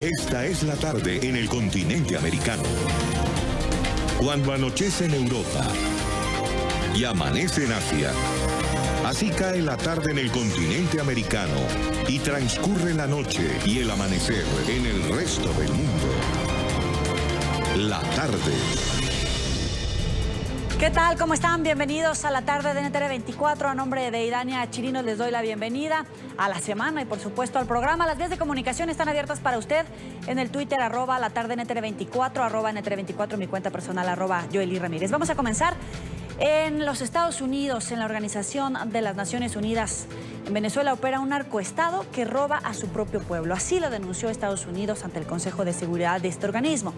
Esta es la tarde en el continente americano. Cuando anochece en Europa y amanece en Asia, así cae la tarde en el continente americano y transcurre la noche y el amanecer en el resto del mundo. La tarde. ¿Qué tal? ¿Cómo están? Bienvenidos a la tarde de NTN 24. A nombre de Idania Chirinos les doy la bienvenida a la semana y por supuesto al programa. Las vías de comunicación están abiertas para usted en el Twitter, @la tarde NTN 24, @NTN 24, mi cuenta personal, @Joely Ramírez. Vamos a comenzar en los Estados Unidos, en la Organización de las Naciones Unidas. En Venezuela opera un narcoestado que roba a su propio pueblo. Así lo denunció Estados Unidos ante el Consejo de Seguridad de este organismo.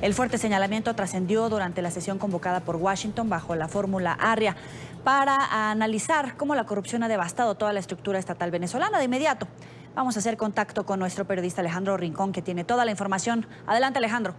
El fuerte señalamiento trascendió durante la sesión convocada por Washington bajo la fórmula ARRIA para analizar cómo la corrupción ha devastado toda la estructura estatal venezolana. De inmediato vamos a hacer contacto con nuestro periodista Alejandro Rincón, que tiene toda la información. Adelante, Alejandro.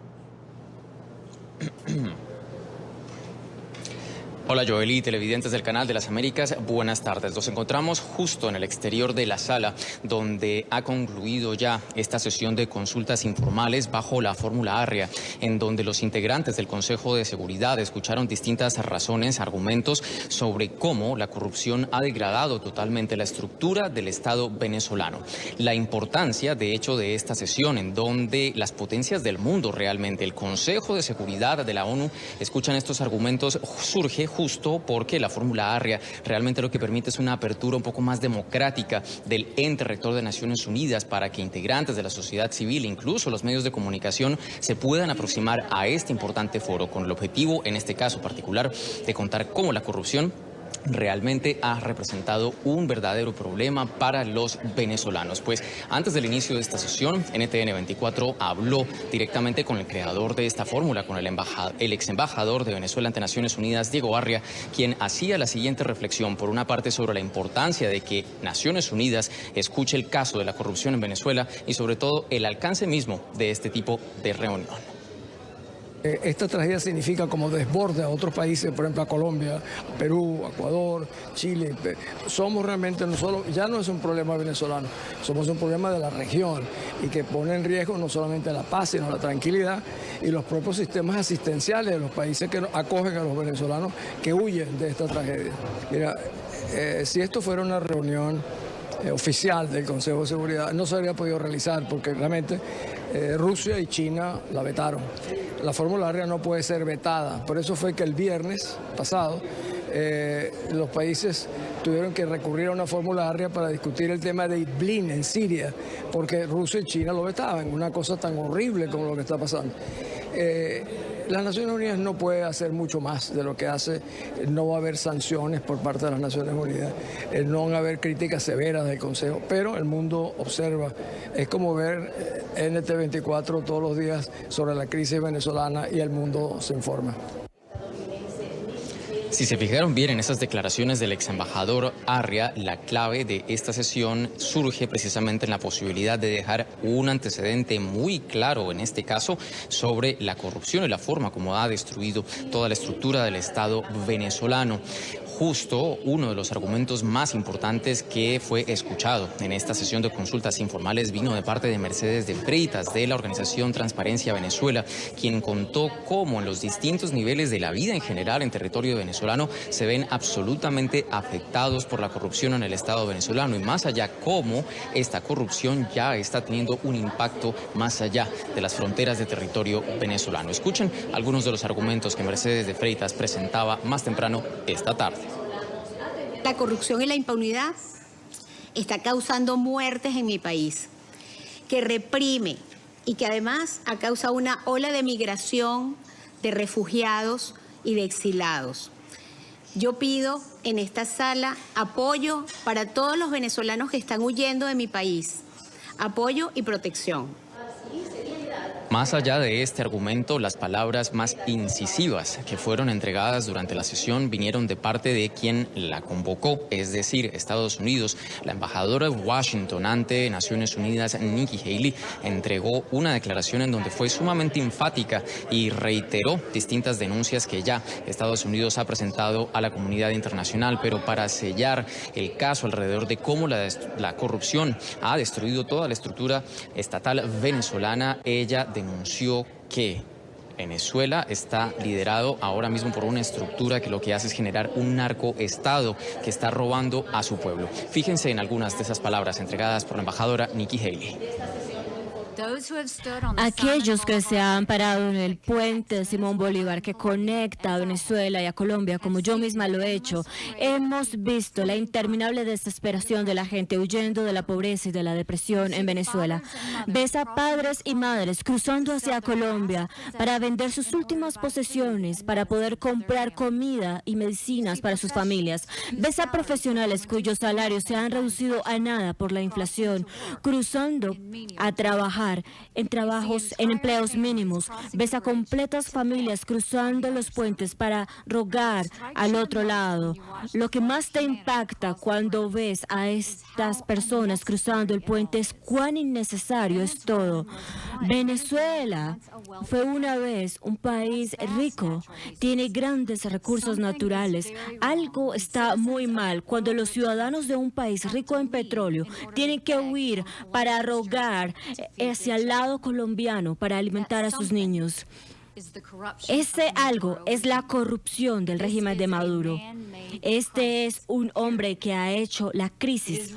Hola Joely, televidentes del Canal de las Américas, buenas tardes. Nos encontramos justo en el exterior de la sala donde ha concluido ya esta sesión de consultas informales bajo la fórmula ARRIA, en donde los integrantes del Consejo de Seguridad escucharon distintas razones, argumentos sobre cómo la corrupción ha degradado totalmente la estructura del Estado venezolano. La importancia, de hecho, de esta sesión en donde las potencias del mundo realmente, el Consejo de Seguridad de la ONU, escuchan estos argumentos, surge justo porque la fórmula ARRIA realmente lo que permite es una apertura un poco más democrática del ente rector de Naciones Unidas para que integrantes de la sociedad civil, incluso los medios de comunicación, se puedan aproximar a este importante foro con el objetivo, en este caso particular, de contar cómo la corrupción realmente ha representado un verdadero problema para los venezolanos. Pues antes del inicio de esta sesión, NTN 24 habló directamente con el creador de esta fórmula, con el ex embajador de Venezuela ante Naciones Unidas, Diego Arria, quien hacía la siguiente reflexión, por una parte sobre la importancia de que Naciones Unidas escuche el caso de la corrupción en Venezuela y sobre todo el alcance mismo de este tipo de reunión. Esta tragedia significa como desborde a otros países, por ejemplo a Colombia, Perú, Ecuador, Chile. Somos realmente no solo, ya no es un problema venezolano, somos un problema de la región y que pone en riesgo no solamente la paz, sino la tranquilidad y los propios sistemas asistenciales de los países que acogen a los venezolanos que huyen de esta tragedia. Mira, si esto fuera una reunión oficial del Consejo de Seguridad, no se habría podido realizar porque realmente Rusia y China la vetaron. La fórmula ARRIA no puede ser vetada, por eso fue que el viernes pasado los países tuvieron que recurrir a una fórmula ARRIA para discutir el tema de Idlib en Siria, porque Rusia y China lo vetaban, una cosa tan horrible como lo que está pasando. Las Naciones Unidas no puede hacer mucho más de lo que hace, no va a haber sanciones por parte de las Naciones Unidas, no van a haber críticas severas del Consejo, pero el mundo observa. Es como ver NT24 todos los días sobre la crisis venezolana y el mundo se informa. Si se fijaron bien en esas declaraciones del ex embajador Arria, la clave de esta sesión surge precisamente en la posibilidad de dejar un antecedente muy claro, en este caso, sobre la corrupción y la forma como ha destruido toda la estructura del Estado venezolano. Justo uno de los argumentos más importantes que fue escuchado en esta sesión de consultas informales vino de parte de Mercedes de Freitas, de la organización Transparencia Venezuela, quien contó cómo en los distintos niveles de la vida en general en territorio venezolano se ven absolutamente afectados por la corrupción en el Estado venezolano y más allá cómo esta corrupción ya está teniendo un impacto más allá de las fronteras de territorio venezolano. Escuchen algunos de los argumentos que Mercedes de Freitas presentaba más temprano esta tarde. La corrupción y la impunidad está causando muertes en mi país, que reprime y que además ha causado una ola de migración de refugiados y de exilados. Yo pido en esta sala apoyo para todos los venezolanos que están huyendo de mi país, apoyo y protección. Más allá de este argumento, las palabras más incisivas que fueron entregadas durante la sesión vinieron de parte de quien la convocó, es decir, Estados Unidos. La embajadora de Washington ante Naciones Unidas, Nikki Haley, entregó una declaración en donde fue sumamente enfática y reiteró distintas denuncias que ya Estados Unidos ha presentado a la comunidad internacional, pero para sellar el caso alrededor de cómo la corrupción ha destruido toda la estructura estatal venezolana, ella denunció que Venezuela está liderado ahora mismo por una estructura que lo que hace es generar un narcoestado que está robando a su pueblo. Fíjense en algunas de esas palabras entregadas por la embajadora Nikki Haley. Aquellos que se han parado en el puente de Simón Bolívar que conecta a Venezuela y a Colombia, como yo misma lo he hecho, hemos visto la interminable desesperación de la gente huyendo de la pobreza y de la depresión en Venezuela. Ves a padres y madres cruzando hacia Colombia para vender sus últimas posesiones, para poder comprar comida y medicinas para sus familias. Ves a profesionales cuyos salarios se han reducido a nada por la inflación, cruzando a trabajar en empleos mínimos. Ves a completas familias cruzando los puentes para rogar al otro lado. Lo que más te impacta cuando ves a estas personas cruzando el puente es cuán innecesario es todo. Venezuela fue una vez un país rico, tiene grandes recursos naturales. Algo está muy mal cuando los ciudadanos de un país rico en petróleo tienen que huir para rogar hacia el lado colombiano para alimentar a sus niños. Ese algo es la corrupción del régimen de Maduro. Este es un hombre que ha hecho la crisis.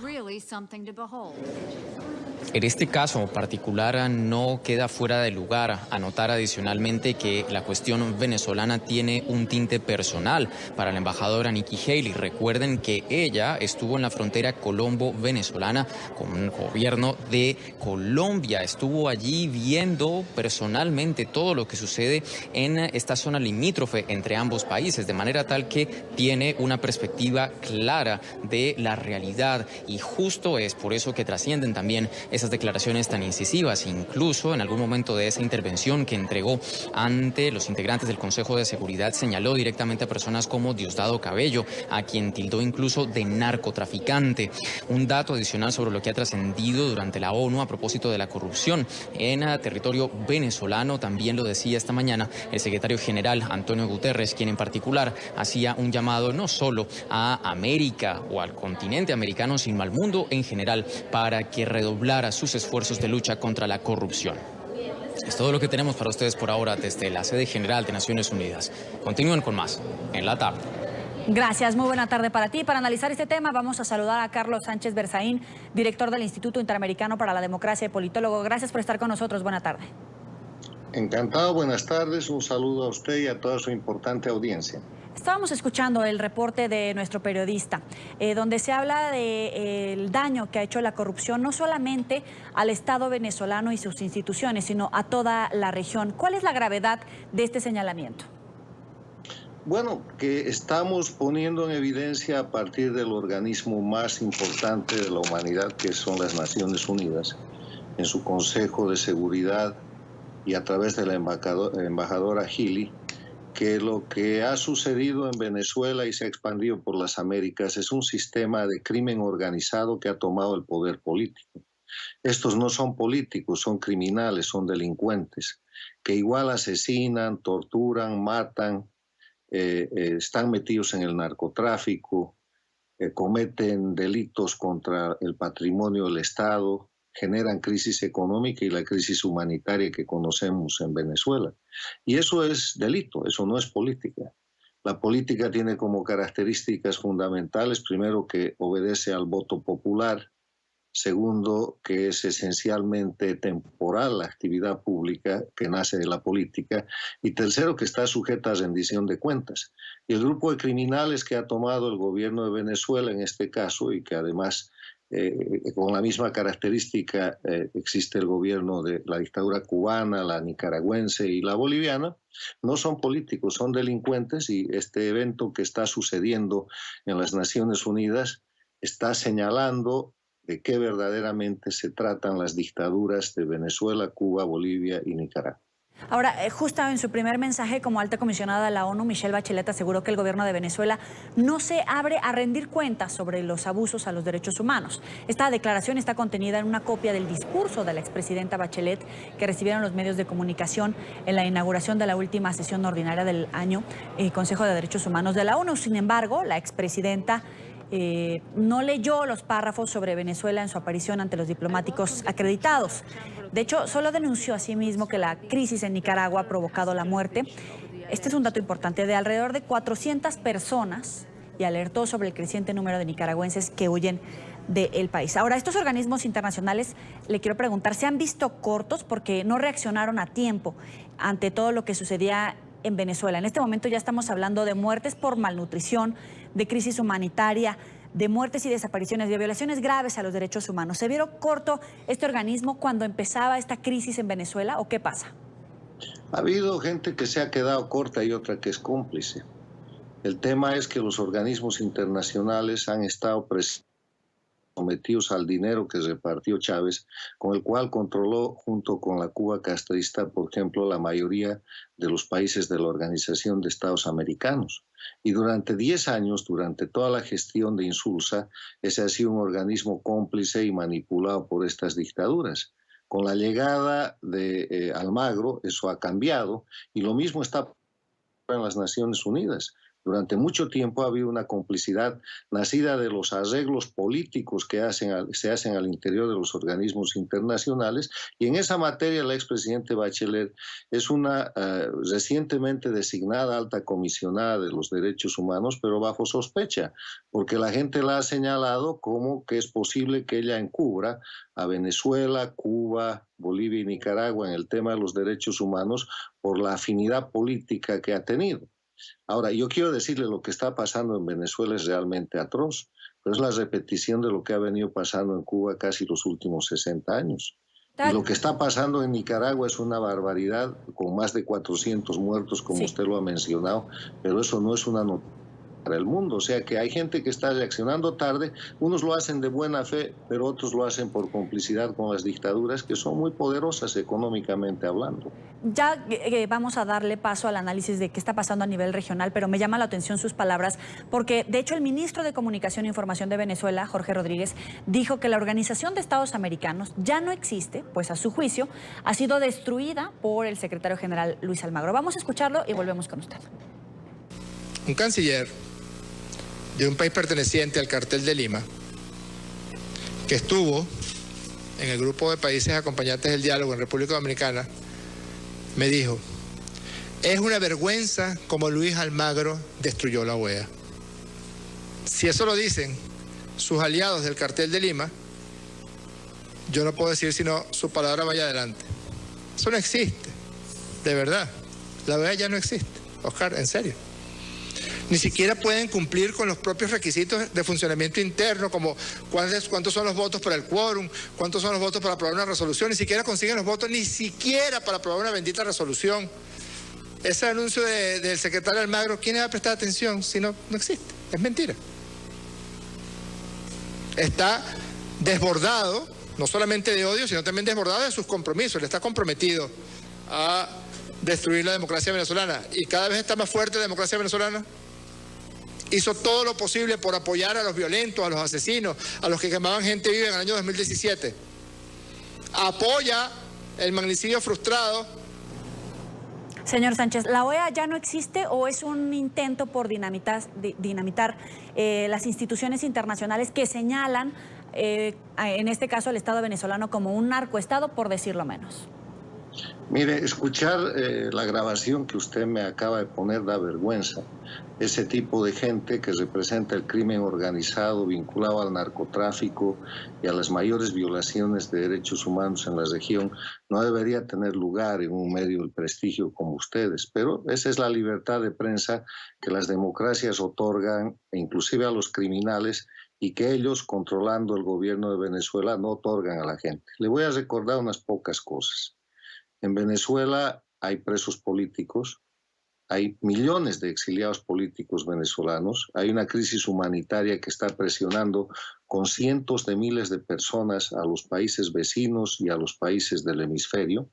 En este caso particular no queda fuera de lugar anotar adicionalmente que la cuestión venezolana tiene un tinte personal para la embajadora Nikki Haley. Recuerden que ella estuvo en la frontera colombo-venezolana con el gobierno de Colombia. Estuvo allí viendo personalmente todo lo que sucede en esta zona limítrofe entre ambos países, de manera tal que tiene una perspectiva clara de la realidad, y justo es por eso que trascienden también esas declaraciones tan incisivas. Incluso en algún momento de esa intervención que entregó ante los integrantes del Consejo de Seguridad señaló directamente a personas como Diosdado Cabello, a quien tildó incluso de narcotraficante. Un dato adicional sobre lo que ha trascendido durante la ONU a propósito de la corrupción en territorio venezolano, también lo decía esta mañana el secretario general Antonio Guterres, quien en particular hacía un llamado no solo a América o al continente americano, sino al mundo en general para que redoblara sus esfuerzos de lucha contra la corrupción. Es todo lo que tenemos para ustedes por ahora desde la sede general de Naciones Unidas. Continúen con más en la tarde. Gracias, muy buena tarde para ti. Para analizar este tema vamos a saludar a Carlos Sánchez Berzaín, director del Instituto Interamericano para la Democracia y politólogo. Gracias por estar con nosotros. Buena tarde. Encantado, buenas tardes. Un saludo a usted y a toda su importante audiencia. Estábamos escuchando el reporte de nuestro periodista, donde se habla del daño que ha hecho la corrupción no solamente al Estado venezolano y sus instituciones, sino a toda la región. ¿Cuál es la gravedad de este señalamiento? Bueno, que estamos poniendo en evidencia a partir del organismo más importante de la humanidad, que son las Naciones Unidas, en su Consejo de Seguridad y a través de la embajadora Haley, que lo que ha sucedido en Venezuela y se ha expandido por las Américas es un sistema de crimen organizado que ha tomado el poder político. Estos no son políticos, son criminales, son delincuentes, que igual asesinan, torturan, matan, están metidos en el narcotráfico, cometen delitos contra el patrimonio del Estado, generan crisis económica y la crisis humanitaria que conocemos en Venezuela. Y eso es delito, eso no es política. La política tiene como características fundamentales, primero, que obedece al voto popular, segundo, que es esencialmente temporal la actividad pública que nace de la política, y tercero, que está sujeta a rendición de cuentas. Y el grupo de criminales que ha tomado el gobierno de Venezuela en este caso, y que además con la misma característica existe el gobierno de la dictadura cubana, la nicaragüense y la boliviana, no son políticos, son delincuentes, y este evento que está sucediendo en las Naciones Unidas está señalando de qué verdaderamente se tratan las dictaduras de Venezuela, Cuba, Bolivia y Nicaragua. Ahora, justo en su primer mensaje como alta comisionada de la ONU, Michelle Bachelet aseguró que el gobierno de Venezuela no se abre a rendir cuentas sobre los abusos a los derechos humanos. Esta declaración está contenida en una copia del discurso de la expresidenta Bachelet que recibieron los medios de comunicación en la inauguración de la última sesión ordinaria del año Consejo de Derechos Humanos de la ONU. Sin embargo, la expresidenta no leyó los párrafos sobre Venezuela en su aparición ante los diplomáticos acreditados. De hecho, solo denunció asimismo que la crisis en Nicaragua ha provocado la muerte. Este es un dato importante, de alrededor de 400 personas, y alertó sobre el creciente número de nicaragüenses que huyen del país. Ahora, estos organismos internacionales, le quiero preguntar, ¿se han visto cortos porque no reaccionaron a tiempo ante todo lo que sucedía en Venezuela? En este momento ya estamos hablando de muertes por malnutrición, de crisis humanitaria, de muertes y desapariciones, de violaciones graves a los derechos humanos. ¿Se vieron corto este organismo cuando empezaba esta crisis en Venezuela o qué pasa? Ha habido gente que se ha quedado corta y otra que es cómplice. El tema es que los organismos internacionales han estado sometidos al dinero que repartió Chávez, con el cual controló, junto con la Cuba castrista, por ejemplo, la mayoría de los países de la Organización de Estados Americanos. Y durante 10 años, durante toda la gestión de Insulza, ese ha sido un organismo cómplice y manipulado por estas dictaduras. Con la llegada de Almagro, eso ha cambiado, y lo mismo está en las Naciones Unidas. Durante mucho tiempo ha habido una complicidad nacida de los arreglos políticos que se hacen al interior de los organismos internacionales, y en esa materia la expresidente Bachelet es una recientemente designada alta comisionada de los derechos humanos, pero bajo sospecha, porque la gente la ha señalado como que es posible que ella encubra a Venezuela, Cuba, Bolivia y Nicaragua en el tema de los derechos humanos por la afinidad política que ha tenido. Ahora, yo quiero decirle, lo que está pasando en Venezuela es realmente atroz, pero es la repetición de lo que ha venido pasando en Cuba casi los últimos 60 años. Y lo que está pasando en Nicaragua es una barbaridad, con más de 400 muertos, como usted lo ha mencionado, pero eso no es una noticia para el mundo. O sea que hay gente que está reaccionando tarde, unos lo hacen de buena fe, pero otros lo hacen por complicidad con las dictaduras, que son muy poderosas económicamente hablando. Ya vamos a darle paso al análisis de qué está pasando a nivel regional, pero me llama la atención sus palabras, porque de hecho el ministro de Comunicación e Información de Venezuela, Jorge Rodríguez, dijo que la Organización de Estados Americanos ya no existe, pues a su juicio ha sido destruida por el secretario general Luis Almagro. Vamos a escucharlo y volvemos con usted. Un canciller de un país perteneciente al Cartel de Lima, que estuvo en el grupo de países acompañantes del diálogo en República Dominicana, me dijo: es una vergüenza como Luis Almagro destruyó la OEA. Si eso lo dicen sus aliados del Cartel de Lima, yo no puedo decir sino su palabra vaya adelante. Eso no existe, de verdad. La OEA ya no existe, Oscar, en serio. Ni siquiera pueden cumplir con los propios requisitos de funcionamiento interno, como cuántos son los votos para el quórum, cuántos son los votos para aprobar una resolución. Ni siquiera consiguen los votos, ni siquiera para aprobar una bendita resolución. Ese anuncio del secretario Almagro, ¿quién le va a prestar atención si no existe? Es mentira. Está desbordado, no solamente de odio, sino también desbordado de sus compromisos. Le está comprometido a destruir la democracia venezolana. Y cada vez está más fuerte la democracia venezolana. Hizo todo lo posible por apoyar a los violentos, a los asesinos, a los que quemaban gente viva en el año 2017. Apoya el magnicidio frustrado. Señor Sánchez, ¿la OEA ya no existe o es un intento por dinamitar las instituciones internacionales que señalan, en este caso, al Estado venezolano como un narcoestado, por decirlo menos? Mire, escuchar la grabación que usted me acaba de poner da vergüenza. Ese tipo de gente que representa el crimen organizado vinculado al narcotráfico y a las mayores violaciones de derechos humanos en la región no debería tener lugar en un medio de prestigio como ustedes. Pero esa es la libertad de prensa que las democracias otorgan, inclusive a los criminales, y que ellos, controlando el gobierno de Venezuela, no otorgan a la gente. Le voy a recordar unas pocas cosas. En Venezuela hay presos políticos, hay millones de exiliados políticos venezolanos, hay una crisis humanitaria que está presionando con cientos de miles de personas a los países vecinos y a los países del hemisferio.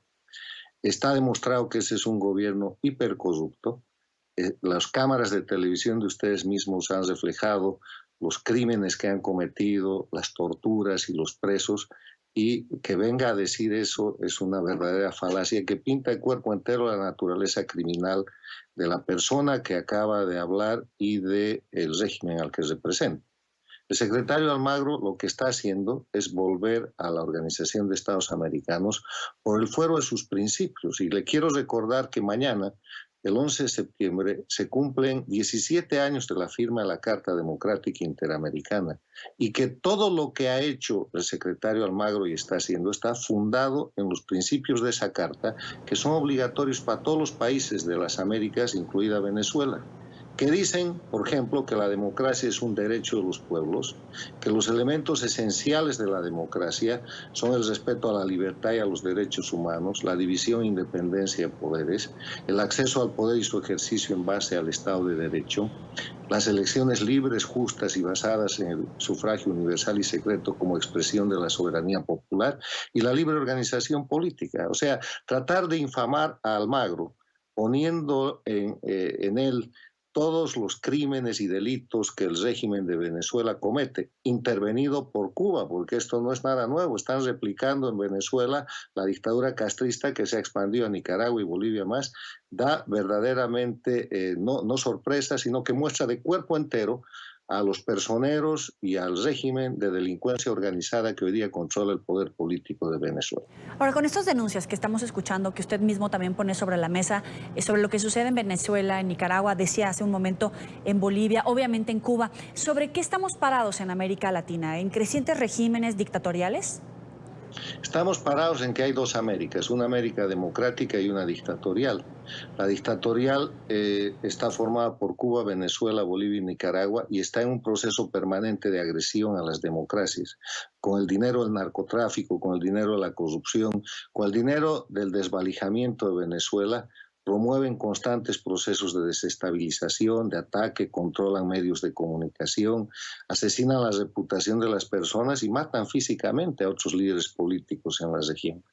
Está demostrado que ese es un gobierno hipercorrupto. Las cámaras de televisión de ustedes mismos han reflejado los crímenes que han cometido, las torturas y los presos, y que venga a decir eso es una verdadera falacia que pinta el cuerpo entero la naturaleza criminal de la persona que acaba de hablar y del régimen al que representa. El secretario Almagro lo que está haciendo es volver a la Organización de Estados Americanos por el fuero de sus principios. Y le quiero recordar que mañana, el 11 de septiembre, se cumplen 17 años de la firma de la Carta Democrática Interamericana y que todo lo que ha hecho el secretario Almagro y está haciendo está fundado en los principios de esa carta, que son obligatorios para todos los países de las Américas, incluida Venezuela, que dicen, por ejemplo, que la democracia es un derecho de los pueblos, que los elementos esenciales de la democracia son el respeto a la libertad y a los derechos humanos, la división e independencia de poderes, el acceso al poder y su ejercicio en base al Estado de Derecho, las elecciones libres, justas y basadas en el sufragio universal y secreto como expresión de la soberanía popular y la libre organización política. O sea, tratar de infamar a Almagro poniendo en él todos los crímenes y delitos que el régimen de Venezuela comete, intervenido por Cuba, porque esto no es nada nuevo. Están replicando en Venezuela la dictadura castrista que se ha expandido a Nicaragua y Bolivia más. Da verdaderamente no sorpresa, sino que muestra de cuerpo entero a los personeros y al régimen de delincuencia organizada que hoy día controla el poder político de Venezuela. Ahora, con estas denuncias que estamos escuchando, que usted mismo también pone sobre la mesa, sobre lo que sucede en Venezuela, en Nicaragua, decía hace un momento en Bolivia, obviamente en Cuba, ¿sobre qué estamos parados en América Latina? ¿En crecientes regímenes dictatoriales? Estamos parados en que hay dos Américas, una América democrática y una dictatorial. La dictatorial está formada por Cuba, Venezuela, Bolivia y Nicaragua y está en un proceso permanente de agresión a las democracias, con el dinero del narcotráfico, con el dinero de la corrupción, con el dinero del desvalijamiento de Venezuela. Promueven constantes procesos de desestabilización, de ataque, controlan medios de comunicación, asesinan la reputación de las personas y matan físicamente a otros líderes políticos en la región.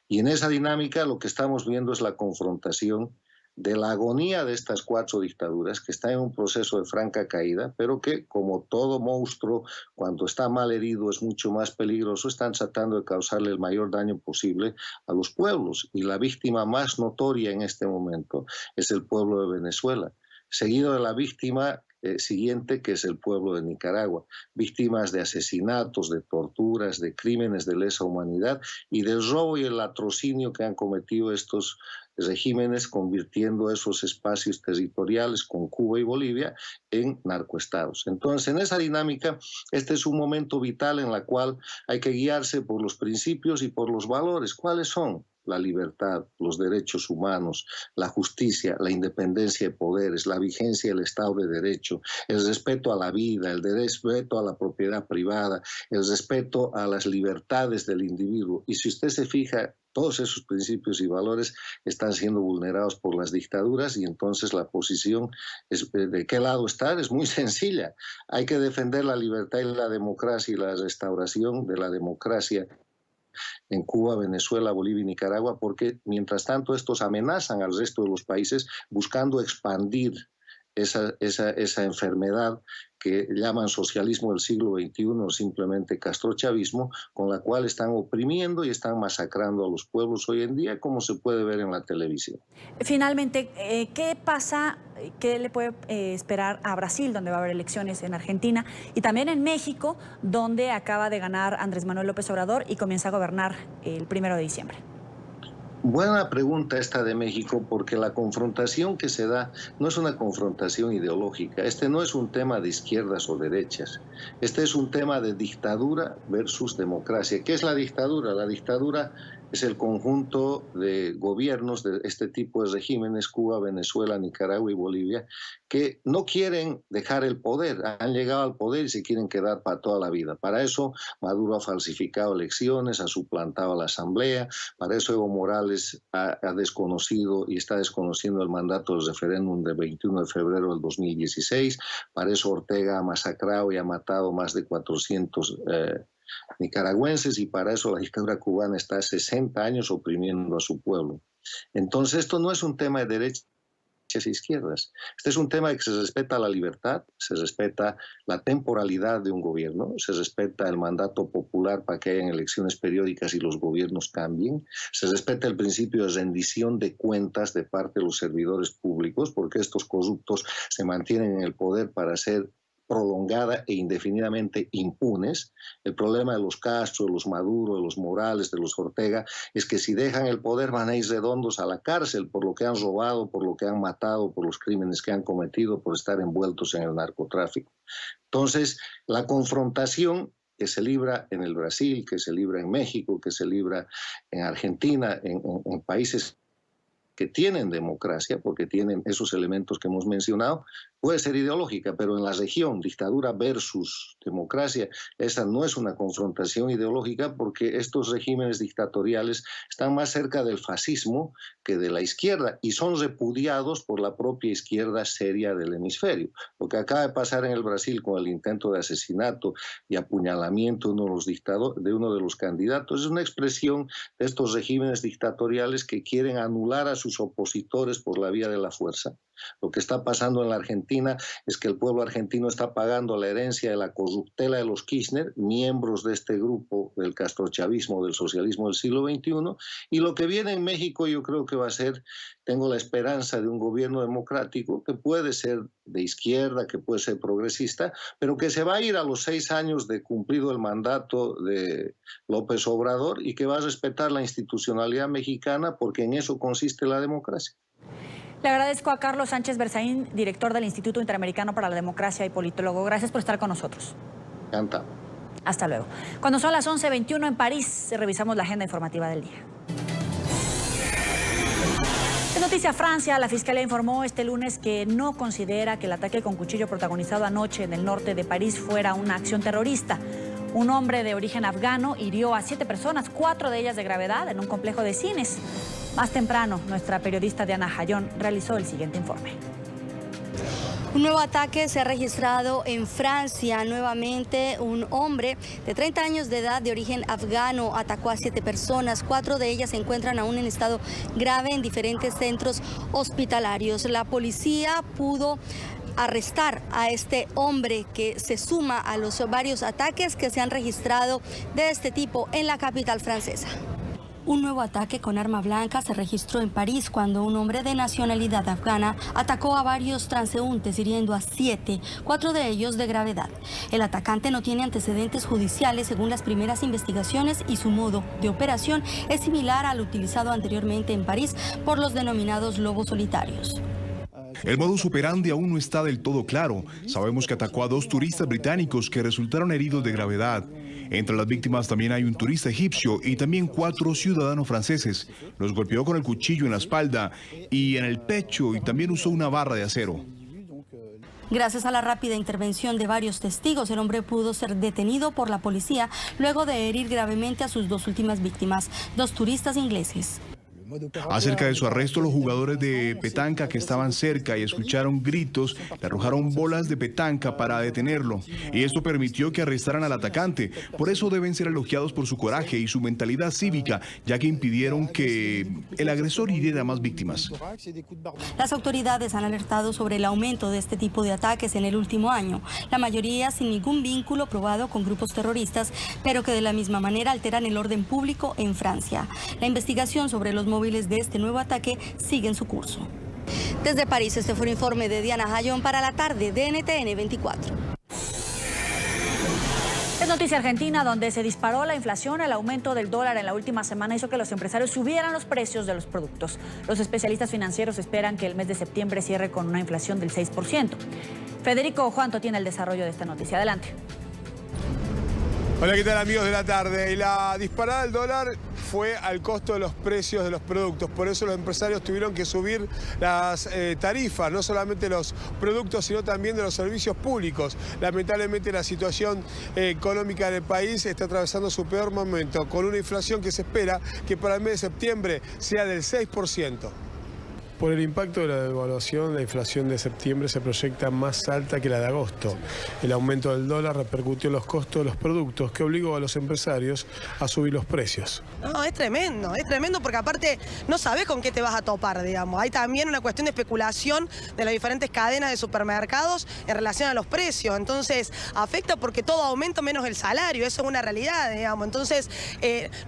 Y en esa dinámica lo que estamos viendo es la confrontación de la agonía de estas cuatro dictaduras que están en un proceso de franca caída, pero que, como todo monstruo, cuando está mal herido es mucho más peligroso, están tratando de causarle el mayor daño posible a los pueblos. Y la víctima más notoria en este momento es el pueblo de Venezuela, seguido de la víctima siguiente, que es el pueblo de Nicaragua, víctimas de asesinatos, de torturas, de crímenes de lesa humanidad y del robo y el latrocinio que han cometido estos regímenes, convirtiendo esos espacios territoriales con Cuba y Bolivia en narcoestados. Entonces, en esa dinámica, este es un momento vital en el cual hay que guiarse por los principios y por los valores. ¿Cuáles son? La libertad, los derechos humanos, la justicia, la independencia de poderes, la vigencia del Estado de Derecho, el respeto a la vida, el respeto a la propiedad privada, el respeto a las libertades del individuo. Y si usted se fija, todos esos principios y valores están siendo vulnerados por las dictaduras y entonces la posición de qué lado estar es muy sencilla. Hay que defender la libertad y la democracia y la restauración de la democracia en Cuba, Venezuela, Bolivia y Nicaragua, porque mientras tanto estos amenazan al resto de los países buscando expandir esa enfermedad que llaman socialismo del siglo XXI o simplemente castrochavismo, con la cual están oprimiendo y están masacrando a los pueblos hoy en día, como se puede ver en la televisión. Finalmente, ¿qué pasa, qué le puede esperar a Brasil, donde va a haber elecciones, en Argentina y también en México, donde acaba de ganar Andrés Manuel López Obrador y comienza a gobernar el 1 de diciembre? Buena pregunta esta de México, porque la confrontación que se da no es una confrontación ideológica. Este no es un tema de izquierdas o derechas. Este es un tema de dictadura versus democracia. ¿Qué es la dictadura? La dictadura es el conjunto de gobiernos de este tipo de regímenes, Cuba, Venezuela, Nicaragua y Bolivia, que no quieren dejar el poder, han llegado al poder y se quieren quedar para toda la vida. Para eso Maduro ha falsificado elecciones, ha suplantado a la Asamblea, para eso Evo Morales ha desconocido y está desconociendo el mandato del referéndum del 21 de febrero del 2016, para eso Ortega ha masacrado y ha matado más de 400 nicaragüenses, y para eso la dictadura cubana está 60 años oprimiendo a su pueblo. Entonces esto no es un tema de derechas e izquierdas, este es un tema de que se respeta la libertad, se respeta la temporalidad de un gobierno, se respeta el mandato popular para que hayan elecciones periódicas y los gobiernos cambien, se respeta el principio de rendición de cuentas de parte de los servidores públicos, porque estos corruptos se mantienen en el poder para ser prolongada e indefinidamente impunes. El problema de los Castro, de los Maduro, de los Morales, de los Ortega, es que si dejan el poder van a ir redondos a la cárcel por lo que han robado, por lo que han matado, por los crímenes que han cometido, por estar envueltos en el narcotráfico. Entonces, la confrontación que se libra en el Brasil, que se libra en México, que se libra en Argentina, en países que tienen democracia, porque tienen esos elementos que hemos mencionado, puede ser ideológica, pero en la región, dictadura versus democracia, esa no es una confrontación ideológica, porque estos regímenes dictatoriales están más cerca del fascismo que de la izquierda y son repudiados por la propia izquierda seria del hemisferio. Lo que acaba de pasar en el Brasil con el intento de asesinato y apuñalamiento de uno de los candidatos es una expresión de estos regímenes dictatoriales que quieren anular a sus opositores por la vía de la fuerza. Lo que está pasando en la Argentina es que el pueblo argentino está pagando la herencia de la corruptela de los Kirchner, miembros de este grupo del castrochavismo, del socialismo del siglo XXI, y lo que viene en México yo creo que va a ser, tengo la esperanza de un gobierno democrático que puede ser de izquierda, que puede ser progresista, pero que se va a ir a los 6 años de cumplido el mandato de López Obrador y que va a respetar la institucionalidad mexicana, porque en eso consiste la democracia. Le agradezco a Carlos Sánchez Berzaín, director del Instituto Interamericano para la Democracia y politólogo. Gracias por estar con nosotros. Encantado. Hasta luego. Cuando son las 11:21 en París, revisamos la agenda informativa del día. En noticia Francia, la Fiscalía informó este lunes que no considera que el ataque con cuchillo protagonizado anoche en el norte de París fuera una acción terrorista. Un hombre de origen afgano hirió a 7 personas, 4 de ellas de gravedad, en un complejo de cines. Más temprano, nuestra periodista Diana Jayón realizó el siguiente informe. Un nuevo ataque se ha registrado en Francia. Nuevamente, un hombre de 30 años de edad de origen afgano atacó a 7 personas. 4 de ellas se encuentran aún en estado grave en diferentes centros hospitalarios. La policía pudo arrestar a este hombre, que se suma a los varios ataques que se han registrado de este tipo en la capital francesa. Un nuevo ataque con arma blanca se registró en París cuando un hombre de nacionalidad afgana atacó a varios transeúntes, hiriendo a 7, 4 de ellos de gravedad. El atacante no tiene antecedentes judiciales según las primeras investigaciones y su modo de operación es similar al utilizado anteriormente en París por los denominados lobos solitarios. El modus operandi aún no está del todo claro. Sabemos que atacó a 2 turistas británicos que resultaron heridos de gravedad. Entre las víctimas también hay un turista egipcio y también 4 ciudadanos franceses. Los golpeó con el cuchillo en la espalda y en el pecho, y también usó una barra de acero. Gracias a la rápida intervención de varios testigos, el hombre pudo ser detenido por la policía luego de herir gravemente a sus 2 últimas víctimas, 2 turistas ingleses. Acerca de su arresto, los jugadores de petanca que estaban cerca y escucharon gritos, le arrojaron bolas de petanca para detenerlo. Y esto permitió que arrestaran al atacante. Por eso deben ser elogiados por su coraje y su mentalidad cívica, ya que impidieron que el agresor hiriera más víctimas. Las autoridades han alertado sobre el aumento de este tipo de ataques en el último año, la mayoría sin ningún vínculo probado con grupos terroristas, pero que de la misma manera alteran el orden público en Francia. La investigación sobre los móviles de este nuevo ataque sigue en su curso. Desde París, este fue un informe de Diana Jayón para la tarde de NTN 24. Es noticia argentina, donde se disparó la inflación. El aumento del dólar en la última semana hizo que los empresarios subieran los precios de los productos. Los especialistas financieros esperan que el mes de septiembre cierre con una inflación del 6%. Federico Juanto tiene el desarrollo de esta noticia. Adelante. Hola, ¿qué tal amigos de la tarde? Y la disparada del dólar fue al costo de los precios de los productos. Por eso los empresarios tuvieron que subir las tarifas, no solamente de los productos, sino también de los servicios públicos. Lamentablemente la situación económica del país está atravesando su peor momento, con una inflación que se espera que para el mes de septiembre sea del 6%. Por el impacto de la devaluación, la inflación de septiembre se proyecta más alta que la de agosto. El aumento del dólar repercutió en los costos de los productos, que obligó a los empresarios a subir los precios. No, es tremendo porque aparte no sabes con qué te vas a topar, digamos. Hay también una cuestión de especulación de las diferentes cadenas de supermercados en relación a los precios. Entonces, afecta porque todo aumenta menos el salario, eso es una realidad, digamos. Entonces,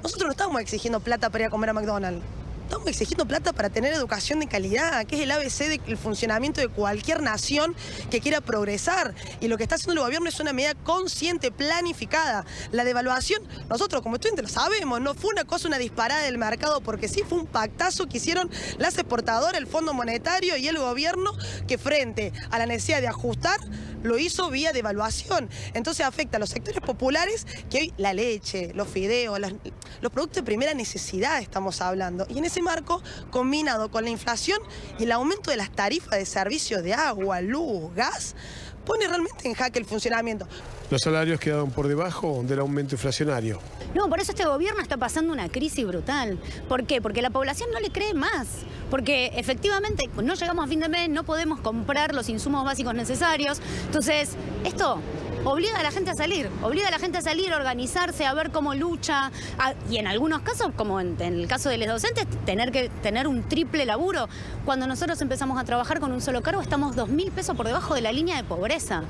nosotros no estamos exigiendo plata para ir a comer a McDonald's. Estamos exigiendo plata para tener educación de calidad, que es el ABC del funcionamiento de cualquier nación que quiera progresar. Y lo que está haciendo el gobierno es una medida consciente, planificada. La devaluación, nosotros como estudiantes lo sabemos, no fue una cosa, una disparada del mercado, porque sí fue un pactazo que hicieron las exportadoras, el Fondo Monetario y el gobierno, que frente a la necesidad de ajustar, lo hizo vía devaluación. Entonces afecta a los sectores populares, que hoy la leche, los fideos, los productos de primera necesidad estamos hablando. Y en ese marco, combinado con la inflación y el aumento de las tarifas de servicios de agua, luz, gas, pone realmente en jaque el funcionamiento. Los salarios quedaron por debajo del aumento inflacionario. No, por eso este gobierno está pasando una crisis brutal. ¿Por qué? Porque la población no le cree más. Porque efectivamente no llegamos a fin de mes, no podemos comprar los insumos básicos necesarios. Entonces, esto obliga a la gente a salir, a organizarse, a ver cómo lucha. Y en algunos casos, como en el caso de los docentes, tener que tener un triple laburo. Cuando nosotros empezamos a trabajar con un solo cargo, estamos 2.000 pesos por debajo de la línea de pobreza.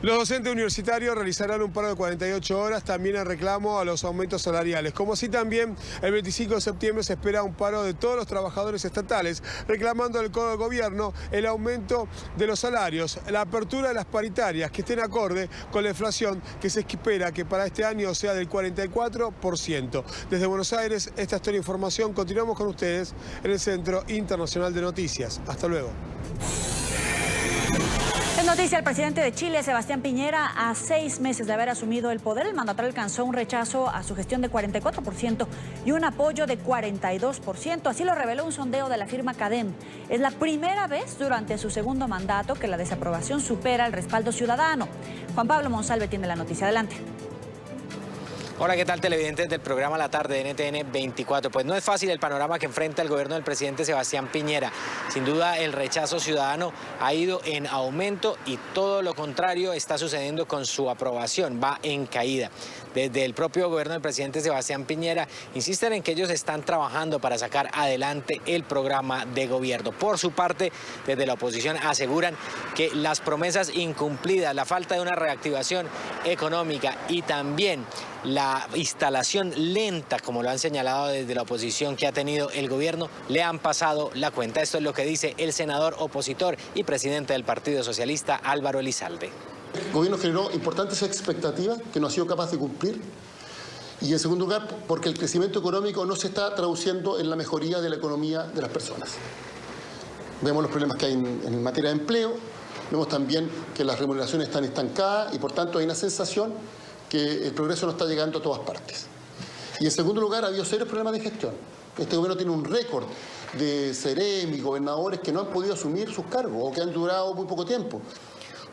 Los docentes universitarios realizarán un paro de 48 horas también en reclamo a los aumentos salariales. Como así también el 25 de septiembre se espera un paro de todos los trabajadores estatales, reclamando al gobierno el aumento de los salarios, la apertura de las paritarias que estén acorde con la inflación que se espera que para este año sea del 44%. Desde Buenos Aires, esta es toda la información. Continuamos con ustedes en el Centro Internacional de Noticias. Hasta luego. Es noticia, el presidente de Chile, Sebastián Piñera, a 6 meses de haber asumido el poder, el mandatario alcanzó un rechazo a su gestión de 44% y un apoyo de 42%. Así lo reveló un sondeo de la firma Cadem. Es la primera vez durante su segundo mandato que la desaprobación supera el respaldo ciudadano. Juan Pablo Monsalve tiene la noticia. Adelante. Hola, ¿qué tal televidentes del programa La Tarde de NTN 24? Pues no es fácil el panorama que enfrenta el gobierno del presidente Sebastián Piñera. Sin duda el rechazo ciudadano ha ido en aumento y todo lo contrario está sucediendo con su aprobación, va en caída. Desde el propio gobierno del presidente Sebastián Piñera insisten en que ellos están trabajando para sacar adelante el programa de gobierno. Por su parte, desde la oposición aseguran que las promesas incumplidas, la falta de una reactivación económica y también la instalación lenta, como lo han señalado desde la oposición que ha tenido el gobierno, le han pasado la cuenta. Esto es lo que dice el senador opositor y presidente del Partido Socialista, Álvaro Elizalde. El gobierno generó importantes expectativas que no ha sido capaz de cumplir. Y en segundo lugar, porque el crecimiento económico no se está traduciendo en la mejoría de la economía de las personas. Vemos los problemas que hay en materia de empleo, vemos también que las remuneraciones están estancadas y por tanto hay una sensación que el progreso no está llegando a todas partes. Y en segundo lugar, ha habido serios problemas de gestión. Este gobierno tiene un récord de seremi, gobernadores que no han podido asumir sus cargos o que han durado muy poco tiempo.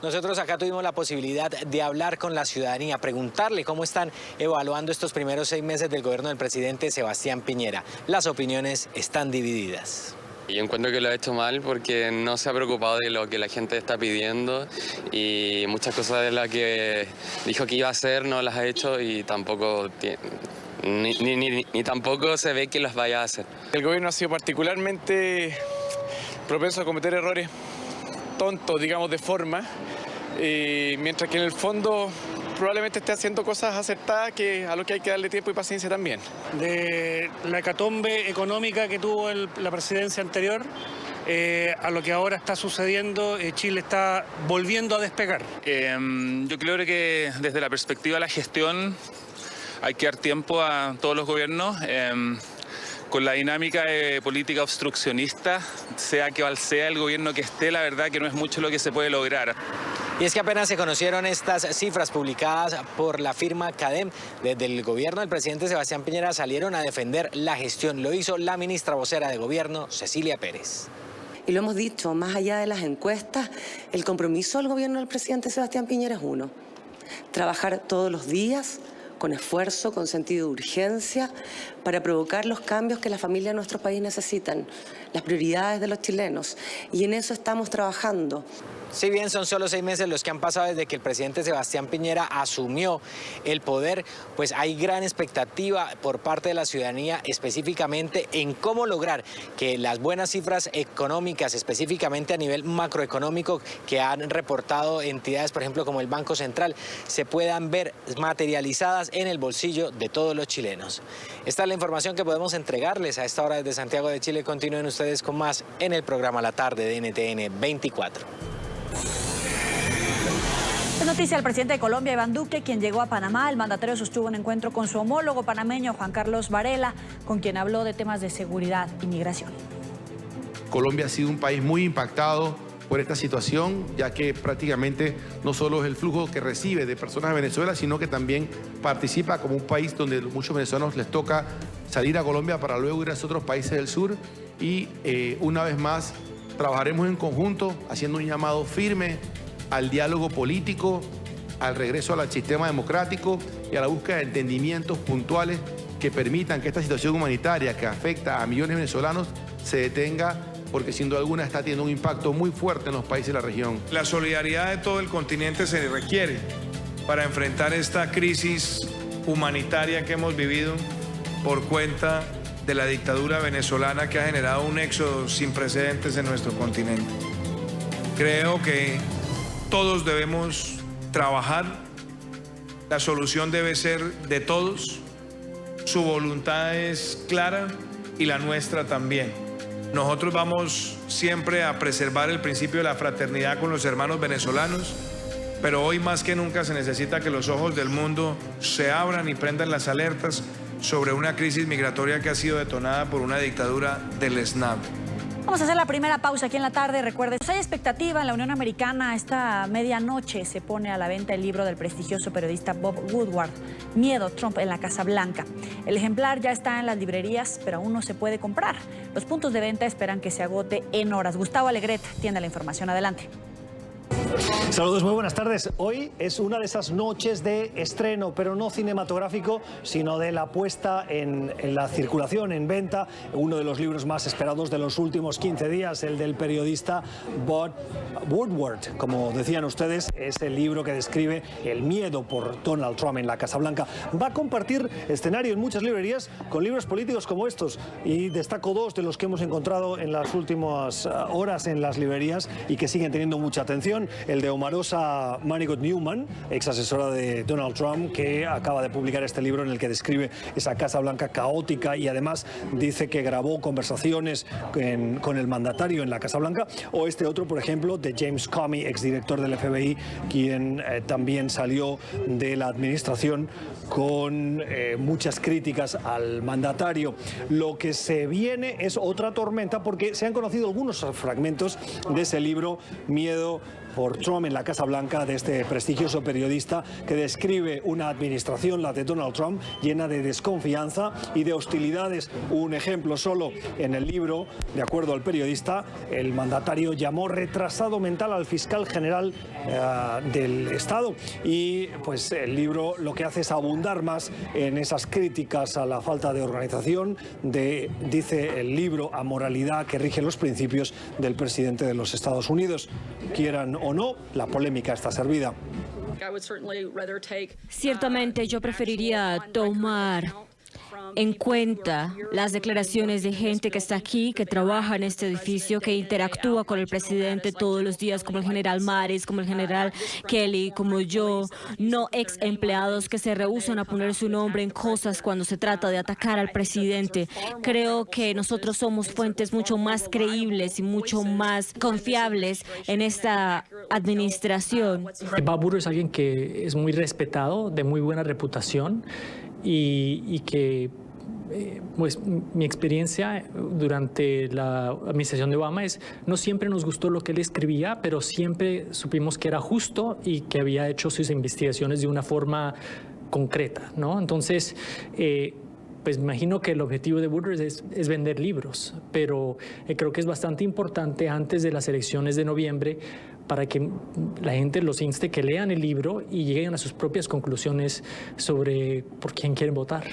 Nosotros acá tuvimos la posibilidad de hablar con la ciudadanía, preguntarle cómo están evaluando estos primeros 6 meses del gobierno del presidente Sebastián Piñera. Las opiniones están divididas. Yo encuentro que lo ha hecho mal porque no se ha preocupado de lo que la gente está pidiendo y muchas cosas de las que dijo que iba a hacer no las ha hecho y tampoco ni tampoco se ve que las vaya a hacer. El gobierno ha sido particularmente propenso a cometer errores tontos, digamos, de forma, mientras que en el fondo probablemente esté haciendo cosas acertadas a lo que hay que darle tiempo y paciencia también. De la hecatombe económica que tuvo la presidencia anterior a lo que ahora está sucediendo, Chile está volviendo a despegar. Yo creo que desde la perspectiva de la gestión hay que dar tiempo a todos los gobiernos. Con la dinámica de política obstruccionista, sea que sea el gobierno que esté, la verdad que no es mucho lo que se puede lograr. Y es que apenas se conocieron estas cifras publicadas por la firma CADEM, desde el gobierno del presidente Sebastián Piñera salieron a defender la gestión. Lo hizo la ministra vocera de gobierno, Cecilia Pérez. Y lo hemos dicho, más allá de las encuestas, el compromiso del gobierno del presidente Sebastián Piñera es uno: trabajar todos los días con esfuerzo, con sentido de urgencia, para provocar los cambios que las familias de nuestro país necesitan, las prioridades de los chilenos, y en eso estamos trabajando. Si bien son solo 6 meses los que han pasado desde que el presidente Sebastián Piñera asumió el poder, pues hay gran expectativa por parte de la ciudadanía, específicamente en cómo lograr que las buenas cifras económicas, específicamente a nivel macroeconómico, que han reportado entidades, por ejemplo, como el Banco Central, se puedan ver materializadas en el bolsillo de todos los chilenos. Esta es la información que podemos entregarles a esta hora desde Santiago de Chile. Continúen ustedes con más en el programa La Tarde de NTN 24. Es noticia del presidente de Colombia, Iván Duque, quien llegó a Panamá. El mandatario sostuvo un encuentro con su homólogo panameño, Juan Carlos Varela, con quien habló de temas de seguridad y migración. Colombia ha sido un país muy impactado por esta situación, ya que prácticamente no solo es el flujo que recibe de personas de Venezuela, sino que también participa como un país donde muchos venezolanos les toca salir a Colombia para luego ir a otros países del sur. Y una vez más trabajaremos en conjunto haciendo un llamado firme al diálogo político, al regreso al sistema democrático y a la búsqueda de entendimientos puntuales que permitan que esta situación humanitaria que afecta a millones de venezolanos se detenga, porque sin duda alguna está teniendo un impacto muy fuerte en los países de la región. La solidaridad de todo el continente se requiere para enfrentar esta crisis humanitaria que hemos vivido por cuenta de la dictadura venezolana, que ha generado un éxodo sin precedentes en nuestro continente. Creo que todos debemos trabajar, la solución debe ser de todos, su voluntad es clara y la nuestra también. Nosotros vamos siempre a preservar el principio de la fraternidad con los hermanos venezolanos, pero hoy más que nunca se necesita que los ojos del mundo se abran y prendan las alertas sobre una crisis migratoria que ha sido detonada por una dictadura del SNAP. Vamos a hacer la primera pausa aquí en la tarde. Recuerden, hay expectativa en la Unión Americana. Esta medianoche se pone a la venta el libro del prestigioso periodista Bob Woodward, Miedo, Trump en la Casa Blanca. El ejemplar ya está en las librerías, pero aún no se puede comprar. Los puntos de venta esperan que se agote en horas. Gustavo Alegret tiene la información. Adelante. Saludos, muy buenas tardes. Hoy es una de esas noches de estreno, pero no cinematográfico, sino de la puesta en la circulación, en venta, uno de los libros más esperados de los últimos 15 días, el del periodista Bob Woodward. Como decían ustedes, es el libro que describe el miedo por Donald Trump en la Casa Blanca. Va a compartir escenario en muchas librerías con libros políticos como estos, y destaco 2 de los que hemos encontrado en las últimas horas en las librerías y que siguen teniendo mucha atención. El de Omarosa Manigault Newman, ex asesora de Donald Trump, que acaba de publicar este libro en el que describe esa Casa Blanca caótica y además dice que grabó conversaciones con el mandatario en la Casa Blanca. O este otro, por ejemplo, de James Comey, exdirector del FBI, quien también salió de la administración con muchas críticas al mandatario. Lo que se viene es otra tormenta, porque se han conocido algunos fragmentos de ese libro, Miedo por Trump en la Casa Blanca, de este prestigioso periodista que describe una administración, la de Donald Trump, llena de desconfianza y de hostilidades. Un ejemplo solo: en el libro, de acuerdo al periodista, el mandatario llamó retrasado mental al fiscal general del Estado, y pues el libro lo que hace es abundar más en esas críticas a la falta de organización, dice el libro, a moralidad que rige los principios del presidente de los Estados Unidos. Quieran o no, la polémica está servida. Ciertamente yo preferiría tomar en cuenta las declaraciones de gente que está aquí, que trabaja en este edificio, que interactúa con el presidente todos los días, como el general Maris, como el general Kelly, como yo, no ex empleados que se rehúsan a poner su nombre en cosas cuando se trata de atacar al presidente. Creo que nosotros somos fuentes mucho más creíbles y mucho más confiables en esta administración. Bob Woodward es alguien que es muy respetado, de muy buena reputación, y que pues mi experiencia durante la administración de Obama es, no siempre nos gustó lo que él escribía, pero siempre supimos que era justo y que había hecho sus investigaciones de una forma concreta, ¿no? Entonces, pues imagino que el objetivo de Woodward es vender libros, pero creo que es bastante importante antes de las elecciones de noviembre para que la gente los inste que lean el libro y lleguen a sus propias conclusiones sobre por quién quieren votar.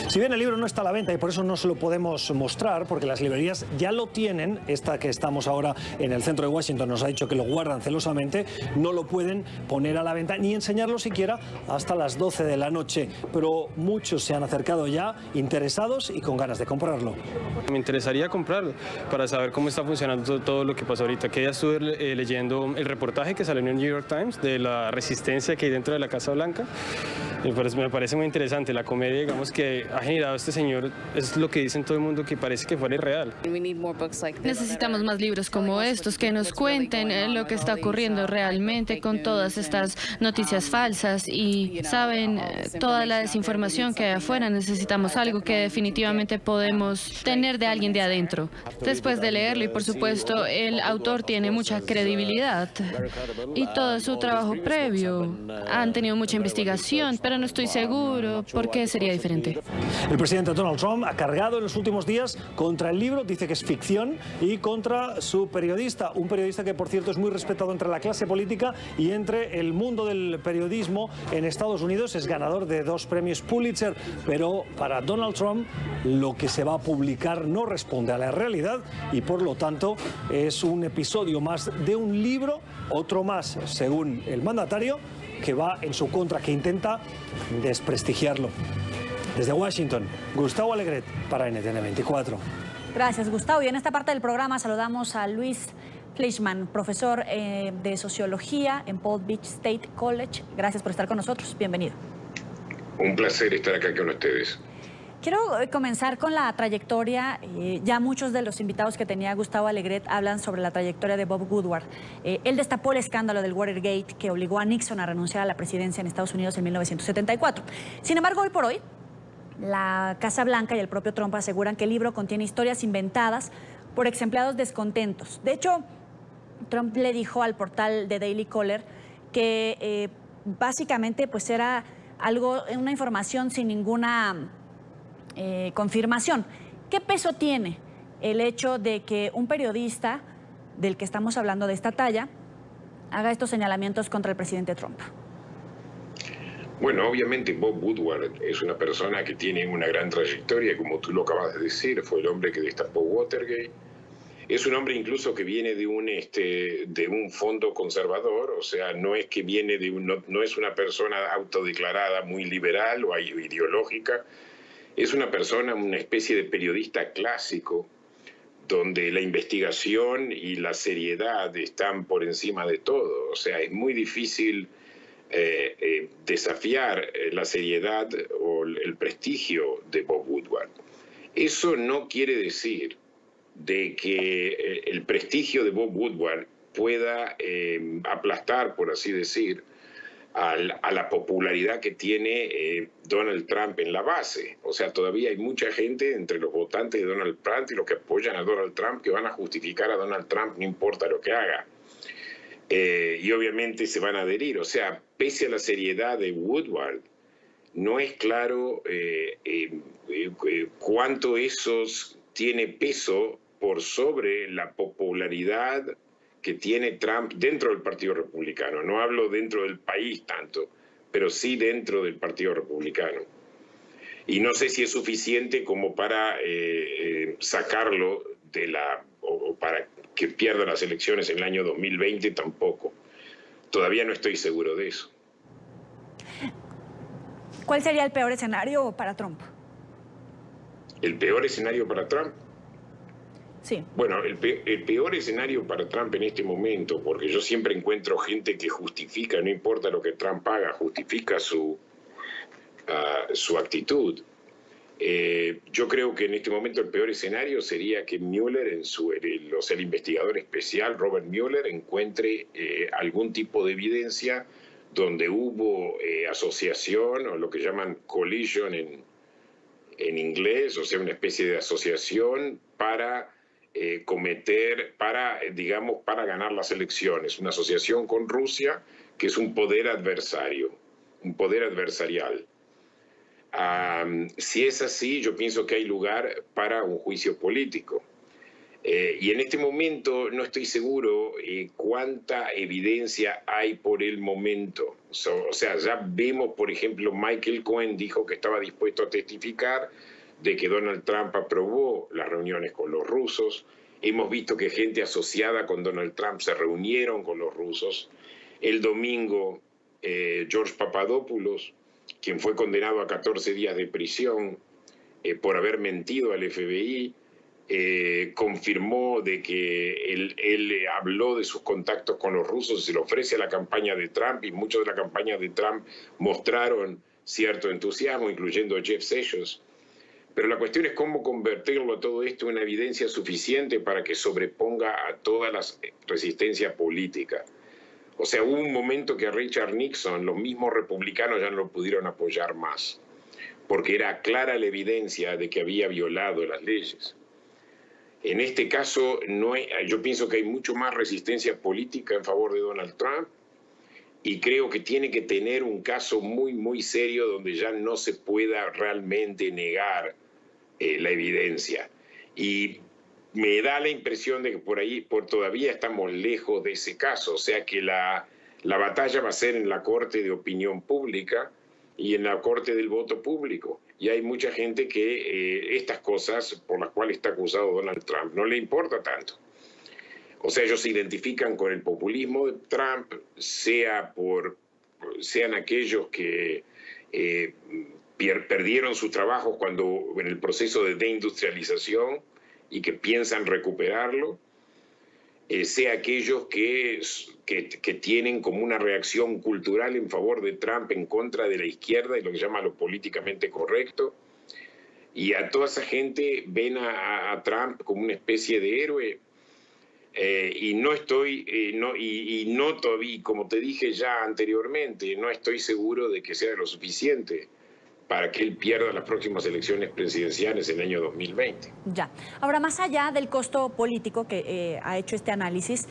Si bien el libro no está a la venta y por eso no se lo podemos mostrar, porque las librerías ya lo tienen, esta que estamos ahora en el centro de Washington nos ha dicho que lo guardan celosamente, no lo pueden poner a la venta ni enseñarlo siquiera hasta las 12 de la noche, pero muchos se han acercado ya interesados y con ganas de comprarlo. Me interesaría comprarlo para saber cómo está funcionando todo lo que pasó ahorita, que ya estuve leyendo el reportaje que salió en el New York Times de la resistencia que hay dentro de la Casa Blanca. Me parece muy interesante. La comedia, digamos, que ha generado este señor es lo que dicen todo el mundo, que parece que fuera irreal. Necesitamos más libros como estos que nos cuenten lo que está ocurriendo realmente con todas estas noticias falsas y, saben, toda la desinformación que hay afuera. Necesitamos algo que definitivamente podemos tener de alguien de adentro. Después de leerlo, y por supuesto, el autor tiene mucha credibilidad y todo su trabajo previo. Han tenido mucha investigación, pero no estoy seguro por qué sería diferente. El presidente Donald Trump ha cargado en los últimos días contra el libro, dice que es ficción, y contra su periodista, un periodista que por cierto es muy respetado entre la clase política y entre el mundo del periodismo en Estados Unidos. Es ganador de 2 premios Pulitzer, pero para Donald Trump lo que se va a publicar no responde a la realidad y por lo tanto es un episodio más de un libro, otro más, según el mandatario, que va en su contra, que intenta desprestigiarlo. Desde Washington, Gustavo Alegret para NTN 24. Gracias, Gustavo. Y en esta parte del programa saludamos a Luis Fleischmann, profesor de Sociología en Palm Beach State College. Gracias por estar con nosotros. Bienvenido. Un placer estar acá con ustedes. Quiero comenzar con la trayectoria. Ya muchos de los invitados que tenía Gustavo Alegret hablan sobre la trayectoria de Bob Woodward. Él destapó el escándalo del Watergate que obligó a Nixon a renunciar a la presidencia en Estados Unidos en 1974. Sin embargo, hoy por hoy, la Casa Blanca y el propio Trump aseguran que el libro contiene historias inventadas por ex empleados descontentos. De hecho, Trump le dijo al portal de Daily Caller que básicamente pues era una información sin ninguna confirmación. ¿Qué peso tiene el hecho de que un periodista del que estamos hablando de esta talla haga estos señalamientos contra el presidente Trump? Bueno, obviamente Bob Woodward es una persona que tiene una gran trayectoria, como tú lo acabas de decir, fue el hombre que destapó Watergate. Es un hombre incluso que viene de un fondo conservador, o sea, no es que viene no es una persona autodeclarada muy liberal o ideológica. Es una persona, una especie de periodista clásico, donde la investigación y la seriedad están por encima de todo. O sea, es muy difícil desafiar la seriedad o el prestigio de Bob Woodward. Eso no quiere decir de que el prestigio de Bob Woodward pueda aplastar, por así decir, a la popularidad que tiene Donald Trump en la base. O sea, todavía hay mucha gente entre los votantes de Donald Trump y los que apoyan a Donald Trump que van a justificar a Donald Trump no importa lo que haga. Y obviamente se van a adherir. O sea, pese a la seriedad de Woodward, no es claro cuánto eso tiene peso por sobre la popularidad que tiene Trump dentro del Partido Republicano. No hablo dentro del país tanto, pero sí dentro del Partido Republicano. Y no sé si es suficiente como para sacarlo o para que pierda las elecciones en el año 2020 tampoco. Todavía no estoy seguro de eso. ¿Cuál sería el peor escenario para Trump? ¿El peor escenario para Trump? Sí. Bueno, el peor escenario para Trump en este momento, porque yo siempre encuentro gente que justifica, no importa lo que Trump haga, justifica su actitud. Yo creo que en este momento el peor escenario sería que Mueller, el investigador especial Robert Mueller, encuentre algún tipo de evidencia donde hubo asociación o lo que llaman collision en inglés, o sea, una especie de asociación para para ganar las elecciones, una asociación con Rusia que es un poder adversario, un poder adversarial. Si es así, yo pienso que hay lugar para un juicio político. Y en este momento no estoy seguro cuánta evidencia hay por el momento. O sea, ya vemos, por ejemplo, Michael Cohen dijo que estaba dispuesto a testificar de que Donald Trump aprobó las reuniones con los rusos. Hemos visto que gente asociada con Donald Trump se reunieron con los rusos. El domingo, George Papadopoulos, quien fue condenado a 14 días de prisión por haber mentido al FBI, confirmó de que él habló de sus contactos con los rusos y se lo ofrece a la campaña de Trump, y muchos de la campaña de Trump mostraron cierto entusiasmo, incluyendo a Jeff Sessions. Pero la cuestión es cómo convertirlo a todo esto en una evidencia suficiente para que sobreponga a toda la resistencia política. O sea, hubo un momento que a Richard Nixon los mismos republicanos ya no lo pudieron apoyar más, porque era clara la evidencia de que había violado las leyes. En este caso, yo pienso que hay mucho más resistencia política en favor de Donald Trump, y creo que tiene que tener un caso muy, muy serio donde ya no se pueda realmente negar la evidencia. Y me da la impresión de que todavía estamos lejos de ese caso. O sea que la batalla va a ser en la corte de opinión pública y en la corte del voto público. Y hay mucha gente que estas cosas por las cuales está acusado Donald Trump no le importa tanto. O sea, ellos se identifican con el populismo de Trump, sean aquellos que perdieron sus trabajos en el proceso de deindustrialización y que piensan recuperarlo, sea aquellos que tienen como una reacción cultural en favor de Trump en contra de la izquierda y lo que llama lo políticamente correcto. Y a toda esa gente ven a Trump como una especie de héroe. Como te dije ya anteriormente, no estoy seguro de que sea lo suficiente para que él pierda las próximas elecciones presidenciales en el año 2020. Ya. Ahora, más allá del costo político que ha hecho este análisis,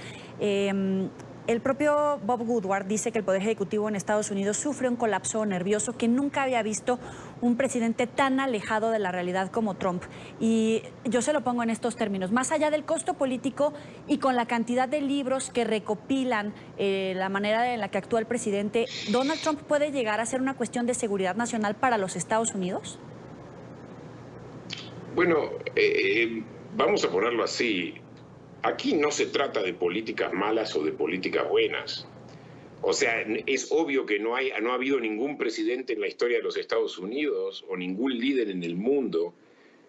el propio Bob Woodward dice que el Poder Ejecutivo en Estados Unidos sufre un colapso nervioso que nunca había visto un presidente tan alejado de la realidad como Trump. Y yo se lo pongo en estos términos. Más allá del costo político y con la cantidad de libros que recopilan la manera en la que actúa el presidente, ¿Donald Trump puede llegar a ser una cuestión de seguridad nacional para los Estados Unidos? Bueno, vamos a ponerlo así. Aquí no se trata de políticas malas o de políticas buenas. O sea, es obvio que no ha habido ningún presidente en la historia de los Estados Unidos o ningún líder en el mundo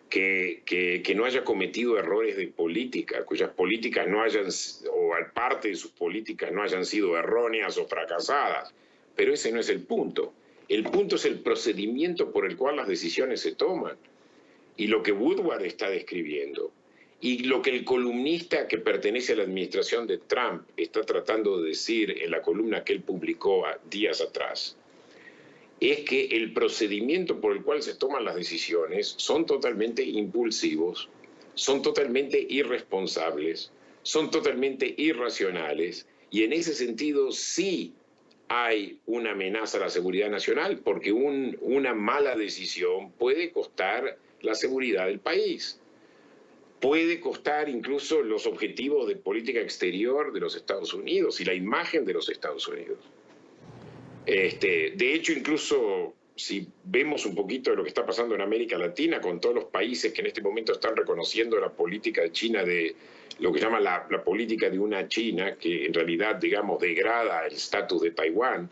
que no haya cometido errores de política, cuyas políticas o parte de sus políticas no hayan sido erróneas o fracasadas. Pero ese no es el punto. El punto es el procedimiento por el cual las decisiones se toman. Y lo que Woodward está describiendo, y lo que el columnista que pertenece a la administración de Trump está tratando de decir en la columna que él publicó días atrás, es que el procedimiento por el cual se toman las decisiones son totalmente impulsivos, son totalmente irresponsables, son totalmente irracionales, y en ese sentido sí hay una amenaza a la seguridad nacional, porque una mala decisión puede costar la seguridad del país. Puede costar incluso los objetivos de política exterior de los Estados Unidos y la imagen de los Estados Unidos. De hecho, incluso si vemos un poquito de lo que está pasando en América Latina, con todos los países que en este momento están reconociendo la política de China, de lo que llama la política de una China, que en realidad, digamos, degrada el estatus de Taiwán,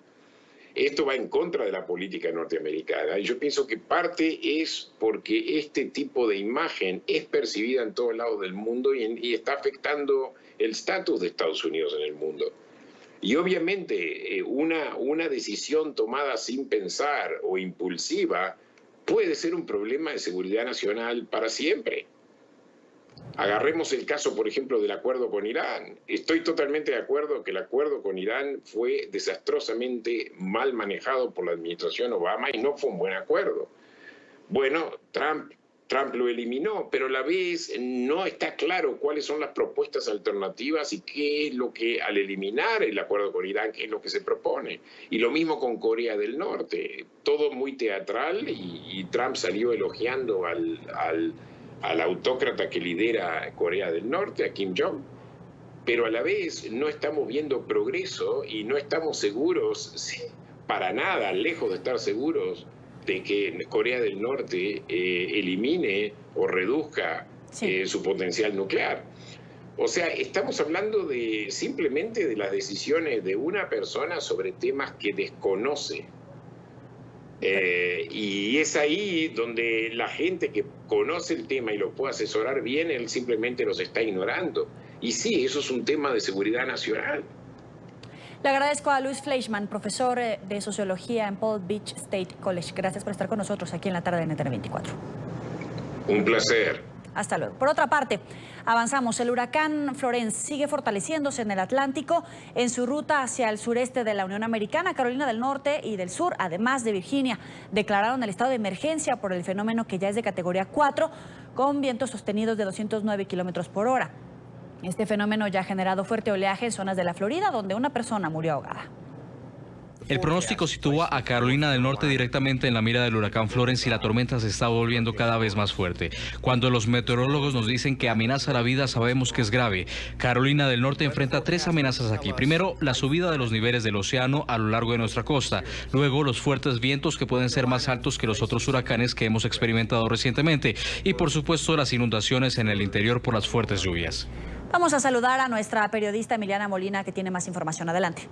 esto va en contra de la política norteamericana. Y yo pienso que parte es porque este tipo de imagen es percibida en todos lados del mundo y está afectando el estatus de Estados Unidos en el mundo. Y obviamente una decisión tomada sin pensar o impulsiva puede ser un problema de seguridad nacional para siempre. Agarremos el caso, por ejemplo, del acuerdo con Irán. Estoy totalmente de acuerdo que el acuerdo con Irán fue desastrosamente mal manejado por la administración Obama y no fue un buen acuerdo. Bueno, Trump lo eliminó, pero a la vez no está claro cuáles son las propuestas alternativas y qué es lo que, al eliminar el acuerdo con Irán, qué es lo que se propone. Y lo mismo con Corea del Norte. Todo muy teatral y Trump salió elogiando al autócrata que lidera Corea del Norte, a Kim Jong. Pero a la vez no estamos viendo progreso y no estamos seguros, para nada, lejos de estar seguros, de que Corea del Norte elimine o reduzca su potencial nuclear. O sea, estamos hablando simplemente de las decisiones de una persona sobre temas que desconoce. Y es ahí donde la gente que conoce el tema y lo puede asesorar bien, él simplemente los está ignorando. Y sí, eso es un tema de seguridad nacional. Le agradezco a Luis Fleischman, profesor de Sociología en Palm Beach State College. Gracias por estar con nosotros aquí en la tarde de NTN 24. Un placer. Hasta luego. Por otra parte, avanzamos. El huracán Florence sigue fortaleciéndose en el Atlántico en su ruta hacia el sureste de la Unión Americana. Carolina del Norte y del Sur, además de Virginia, declararon el estado de emergencia por el fenómeno que ya es de categoría 4, con vientos sostenidos de 209 kilómetros por hora. Este fenómeno ya ha generado fuerte oleaje en zonas de la Florida, donde una persona murió ahogada. El pronóstico sitúa a Carolina del Norte directamente en la mira del huracán Florence y la tormenta se está volviendo cada vez más fuerte. Cuando los meteorólogos nos dicen que amenaza la vida, sabemos que es grave. Carolina del Norte enfrenta 3 amenazas aquí. Primero, la subida de los niveles del océano a lo largo de nuestra costa. Luego, los fuertes vientos que pueden ser más altos que los otros huracanes que hemos experimentado recientemente. Y, por supuesto, las inundaciones en el interior por las fuertes lluvias. Vamos a saludar a nuestra periodista Emiliana Molina, que tiene más información. Adelante.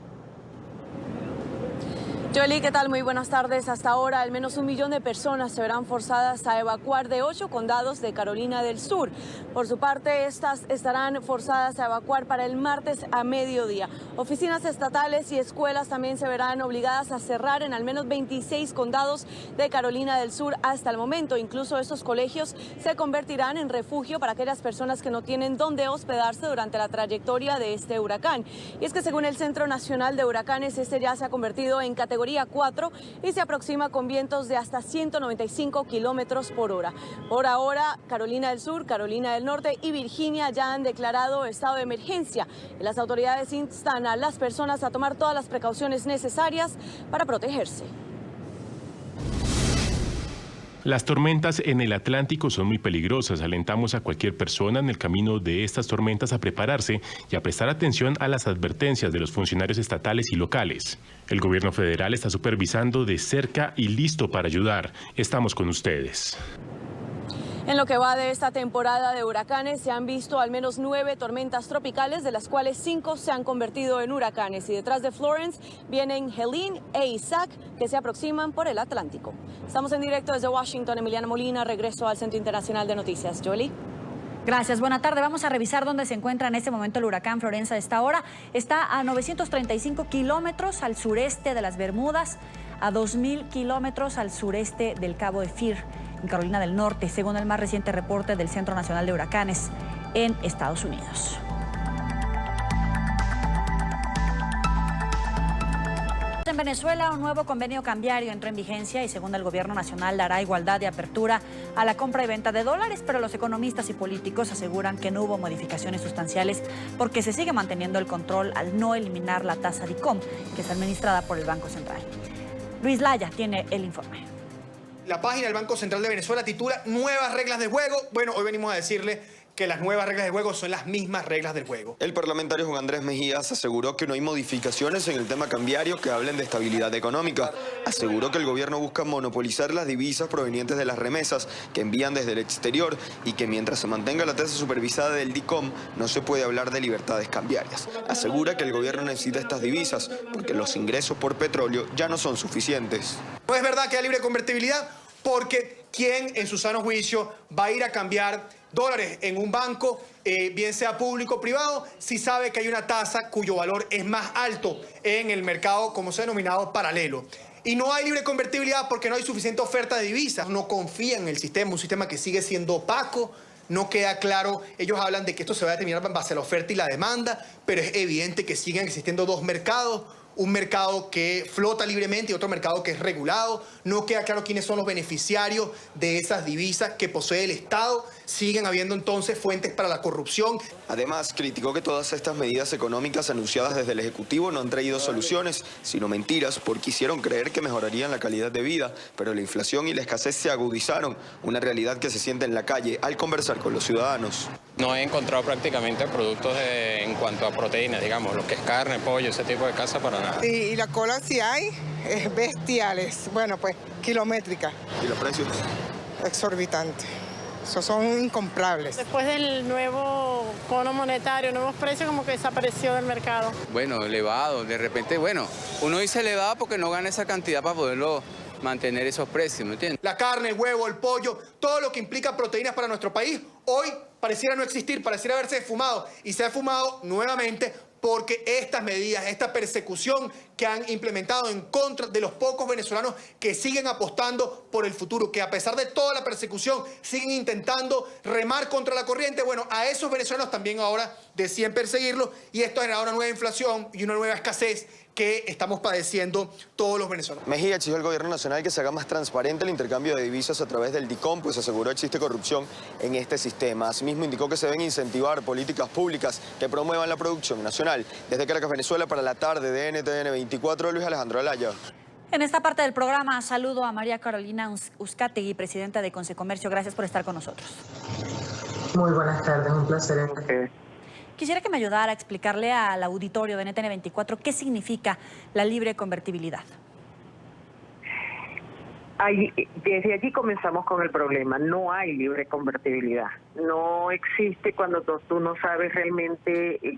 Joely, ¿qué tal? Muy buenas tardes. Hasta ahora, al menos 1 millón de personas se verán forzadas a evacuar de 8 condados de Carolina del Sur. Por su parte, estas estarán forzadas a evacuar para el martes a mediodía. Oficinas estatales y escuelas también se verán obligadas a cerrar en al menos 26 condados de Carolina del Sur hasta el momento. Incluso estos colegios se convertirán en refugio para aquellas personas que no tienen dónde hospedarse durante la trayectoria de este huracán. Y es que según el Centro Nacional de Huracanes, este ya se ha convertido en categoría 4 y se aproxima con vientos de hasta 195 kilómetros por hora. Por ahora, Carolina del Sur, Carolina del Norte y Virginia ya han declarado estado de emergencia. Las autoridades instan a las personas a tomar todas las precauciones necesarias para protegerse. Las tormentas en el Atlántico son muy peligrosas. Alentamos a cualquier persona en el camino de estas tormentas a prepararse y a prestar atención a las advertencias de los funcionarios estatales y locales. El gobierno federal está supervisando de cerca y listo para ayudar. Estamos con ustedes. En lo que va de esta temporada de huracanes se han visto al menos 9 tormentas tropicales, de las cuales 5 se han convertido en huracanes. Y detrás de Florence vienen Helene e Isaac, que se aproximan por el Atlántico. Estamos en directo desde Washington. Emiliana Molina, regreso al Centro Internacional de Noticias. Joely. Gracias, buena tarde. Vamos a revisar dónde se encuentra en este momento el huracán Florence a esta hora. Está a 935 kilómetros al sureste de las Bermudas, a 2.000 kilómetros al sureste del Cabo de Fear, en Carolina del Norte, según el más reciente reporte del Centro Nacional de Huracanes en Estados Unidos. En Venezuela, un nuevo convenio cambiario entró en vigencia y, según el gobierno nacional, dará igualdad de apertura a la compra y venta de dólares, pero los economistas y políticos aseguran que no hubo modificaciones sustanciales porque se sigue manteniendo el control al no eliminar la tasa DICOM, que es administrada por el Banco Central. Luis Laya tiene el informe. La página del Banco Central de Venezuela titula Nuevas reglas de juego. Bueno, hoy venimos a decirle que las nuevas reglas de juego son las mismas reglas del juego. El parlamentario Juan Andrés Mejías aseguró que no hay modificaciones en el tema cambiario que hablen de estabilidad económica. Aseguró que el gobierno busca monopolizar las divisas provenientes de las remesas que envían desde el exterior y que mientras se mantenga la tasa supervisada del DICOM no se puede hablar de libertades cambiarias. Asegura que el gobierno necesita estas divisas porque los ingresos por petróleo ya no son suficientes. No es verdad que hay libre convertibilidad porque ¿quién en su sano juicio va a ir a cambiar dólares en un banco, bien sea público o privado, si sabe que hay una tasa cuyo valor es más alto en el mercado, como se ha denominado, paralelo? Y no hay libre convertibilidad porque no hay suficiente oferta de divisas. No confían en el sistema, un sistema que sigue siendo opaco, no queda claro. Ellos hablan de que esto se va a determinar en base a la oferta y la demanda, pero es evidente que siguen existiendo dos mercados, un mercado que flota libremente y otro mercado que es regulado. No queda claro quiénes son los beneficiarios de esas divisas que posee el Estado. Siguen habiendo entonces fuentes para la corrupción. Además, criticó que todas estas medidas económicas anunciadas desde el Ejecutivo no han traído soluciones, sino mentiras, porque hicieron creer que mejorarían la calidad de vida, pero la inflación y la escasez se agudizaron, una realidad que se siente en la calle al conversar con los ciudadanos. No he encontrado prácticamente productos en cuanto a proteínas, digamos, lo que es carne, pollo, ese tipo de cosas para nada. Y la cola si hay, es bestial, bueno, pues kilométrica. ¿Y los precios? Exorbitantes. Esos son incomprables. Después del nuevo cono monetario, nuevos precios, como que desapareció del mercado. Bueno, elevado, de repente, bueno, uno dice elevado porque no gana esa cantidad para poderlo mantener esos precios, ¿me entiendes? La carne, el huevo, el pollo, todo lo que implica proteínas para nuestro país, hoy pareciera no existir, pareciera haberse esfumado y se ha esfumado nuevamente porque estas medidas, esta persecución que han implementado en contra de los pocos venezolanos que siguen apostando por el futuro, que a pesar de toda la persecución siguen intentando remar contra la corriente, bueno, a esos venezolanos también ahora deciden perseguirlos y esto ha generado una nueva inflación y una nueva escasez que estamos padeciendo todos los venezolanos. Mejía exigió al gobierno nacional que se haga más transparente el intercambio de divisas a través del DICOM, pues aseguró existe corrupción en este sistema. Asimismo indicó que se deben incentivar políticas públicas que promuevan la producción nacional. Desde Caracas, Venezuela, para la tarde de NTN 24, Luis Alejandro Alaya. En esta parte del programa saludo a María Carolina Uzcategui, presidenta de Consecomercio. Gracias por estar con nosotros. Muy buenas tardes, un placer. Quisiera que me ayudara a explicarle al auditorio de NTN 24 qué significa la libre convertibilidad. Desde allí comenzamos con el problema. No hay libre convertibilidad. No existe cuando tú no sabes realmente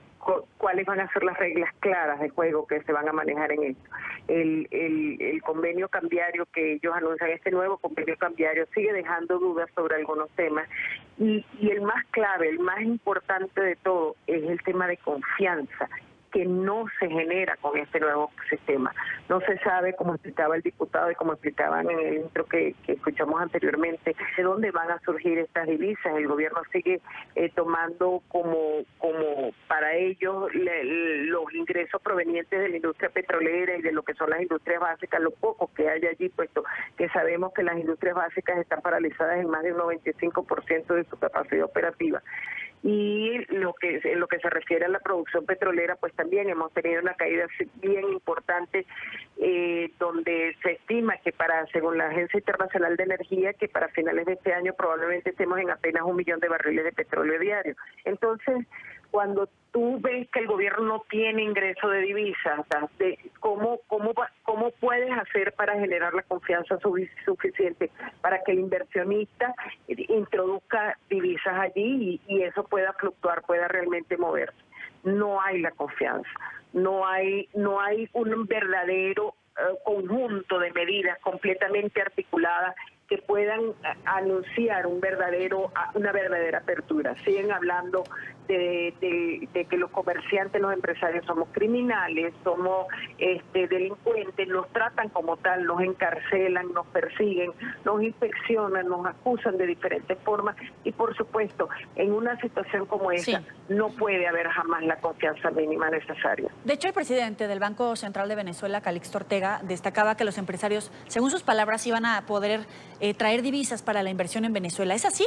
cuáles van a ser las reglas claras de juego que se van a manejar en esto. El convenio cambiario que ellos anuncian, este nuevo convenio cambiario, sigue dejando dudas sobre algunos temas. Y el más clave, el más importante de todo, es el tema de confianza, que no se genera con este nuevo sistema. No se sabe, como explicaba el diputado y como explicaban en el intro que escuchamos anteriormente, de dónde van a surgir estas divisas. El gobierno sigue tomando como para ellos los ingresos provenientes de la industria petrolera y de lo que son las industrias básicas, lo poco que hay allí, puesto que sabemos que las industrias básicas están paralizadas en más de un 95% de su capacidad operativa. Y en lo que se refiere a la producción petrolera, pues también hemos tenido una caída bien importante, donde se estima que según la Agencia Internacional de Energía, que para finales de este año probablemente estemos en apenas 1 millón de barriles de petróleo diario. Entonces, cuando tú ves que el gobierno no tiene ingreso de divisas, ¿cómo puedes hacer para generar la confianza suficiente para que el inversionista introduzca divisas allí y eso pueda fluctuar, pueda realmente moverse? No hay la confianza, no hay un verdadero conjunto de medidas completamente articuladas que puedan anunciar una verdadera apertura. Siguen hablando de que los comerciantes, los empresarios somos criminales, somos delincuentes, nos tratan como tal, nos encarcelan, nos persiguen, nos inspeccionan, nos acusan de diferentes formas y por supuesto en una situación como esta no puede haber jamás la confianza mínima necesaria. De hecho, el presidente del Banco Central de Venezuela, Calixto Ortega, destacaba que los empresarios, según sus palabras, iban a poder traer divisas para la inversión en Venezuela. ¿Es así?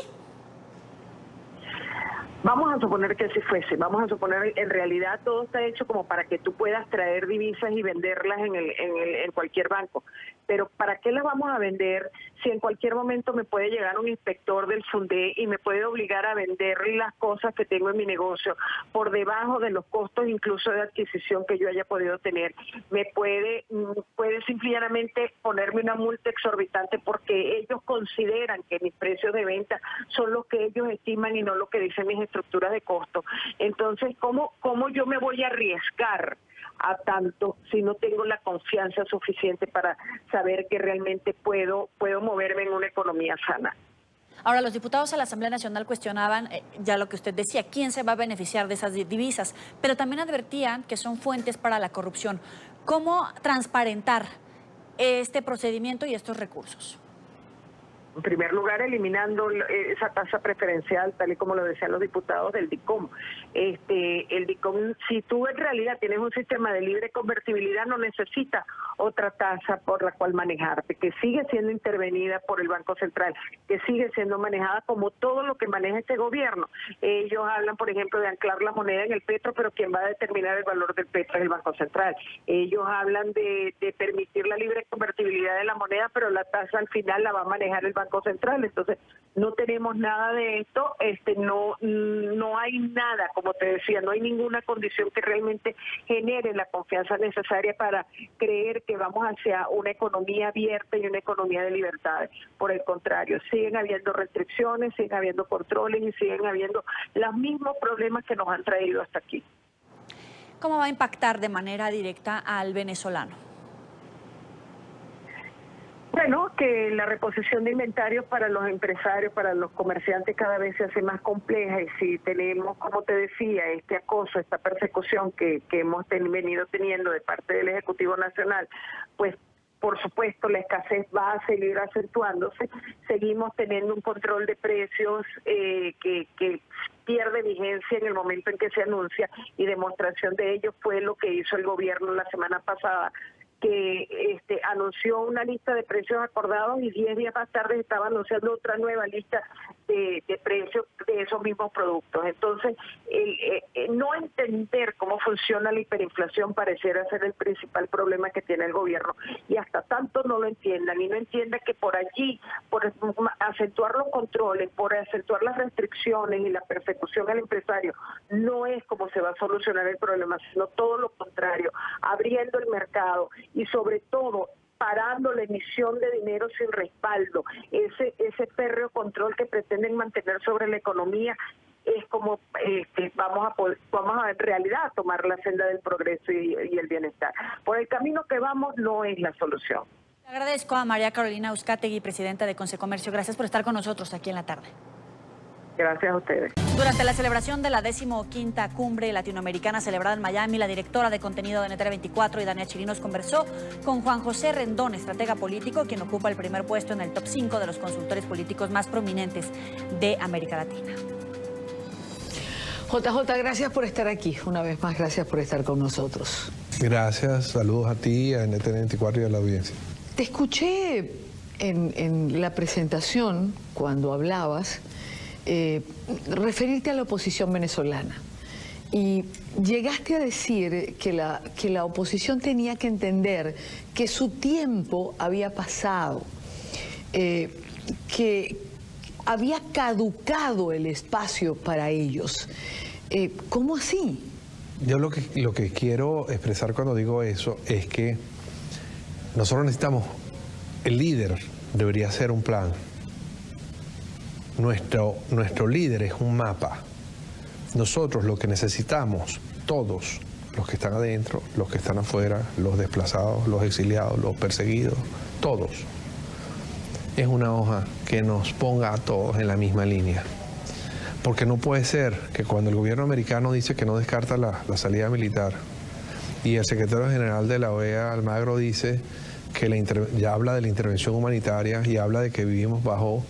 Vamos a suponer que así fuese, vamos a suponer en realidad todo está hecho como para que tú puedas traer divisas y venderlas en cualquier banco. Pero ¿para qué las vamos a vender si en cualquier momento me puede llegar un inspector del Fundé y me puede obligar a vender las cosas que tengo en mi negocio por debajo de los costos incluso de adquisición que yo haya podido tener? Me puede simplemente ponerme una multa exorbitante porque ellos consideran que mis precios de venta son los que ellos estiman y no lo que dicen mis estructuras de costo. Entonces, ¿cómo yo me voy a arriesgar a tanto si no tengo la confianza suficiente para saber que realmente puedo moverme en una economía sana? Ahora, los diputados a la Asamblea Nacional cuestionaban ya lo que usted decía, quién se va a beneficiar de esas divisas, pero también advertían que son fuentes para la corrupción. ¿Cómo transparentar este procedimiento y estos recursos? En primer lugar, eliminando esa tasa preferencial, tal y como lo decían los diputados del DICOM. El DICOM, si tú en realidad tienes un sistema de libre convertibilidad, no necesitas otra tasa por la cual manejarte, que sigue siendo intervenida por el Banco Central, que sigue siendo manejada como todo lo que maneja este gobierno. Ellos hablan, por ejemplo, de anclar la moneda en el petro, pero quien va a determinar el valor del petro es el Banco Central. Ellos hablan de permitir la libre convertibilidad de la moneda, pero la tasa al final la va a manejar el Banco Central. Entonces, no tenemos nada de esto, no hay nada, como te decía, no hay ninguna condición que realmente genere la confianza necesaria para creer que vamos hacia una economía abierta y una economía de libertades. Por el contrario, siguen habiendo restricciones, siguen habiendo controles y siguen habiendo los mismos problemas que nos han traído hasta aquí. ¿Cómo va a impactar de manera directa al venezolano? Bueno, que la reposición de inventarios para los empresarios, para los comerciantes cada vez se hace más compleja, y si tenemos, como te decía, este acoso, esta persecución que hemos venido teniendo de parte del Ejecutivo Nacional, pues por supuesto la escasez va a seguir acentuándose. Seguimos teniendo un control de precios que pierde vigencia en el momento en que se anuncia, y demostración de ello fue lo que hizo el gobierno la semana pasada, que anunció una lista de precios acordados y 10 días más tarde estaba anunciando otra nueva lista de precios de esos mismos productos. Entonces, no entender cómo funciona la hiperinflación pareciera ser el principal problema que tiene el gobierno, y hasta tanto no lo entiendan y no entiendan que por allí, por acentuar los controles, por acentuar las restricciones y la persecución al empresario, no es como se va a solucionar el problema, sino todo lo contrario, abriendo el mercado y sobre todo parando la emisión de dinero sin respaldo. Ese férreo control que pretenden mantener sobre la economía es como vamos a en realidad tomar la senda del progreso y el bienestar. Por el camino que vamos no es la solución. Le agradezco a María Carolina Uzcategui, presidenta de Consecomercio. Gracias por estar con nosotros aquí en la tarde. Gracias a ustedes. Durante la celebración de la 15ª Cumbre Latinoamericana celebrada en Miami, la directora de contenido de NTN 24, Idania Chirinos, conversó con Juan José Rendón, estratega político, quien ocupa el primer puesto en el top 5 de los consultores políticos más prominentes de América Latina. JJ, gracias por estar aquí. Una vez más, gracias por estar con nosotros. Gracias, saludos a ti, a NTN 24 y a la audiencia. Te escuché en la presentación, cuando hablabas, referirte a la oposición venezolana, y llegaste a decir que la oposición tenía que entender que su tiempo había pasado, que había caducado el espacio para ellos. ¿Cómo así? Yo lo que quiero expresar cuando digo eso es que nosotros necesitamos, el líder debería hacer un plan. Nuestro líder es un mapa. Nosotros lo que necesitamos, todos los que están adentro, los que están afuera, los desplazados, los exiliados, los perseguidos, todos, es una hoja que nos ponga a todos en la misma línea. Porque no puede ser que cuando el gobierno americano dice que no descarta la salida militar, y el secretario general de la OEA, Almagro, dice que ya habla de la intervención humanitaria y habla de que vivimos bajo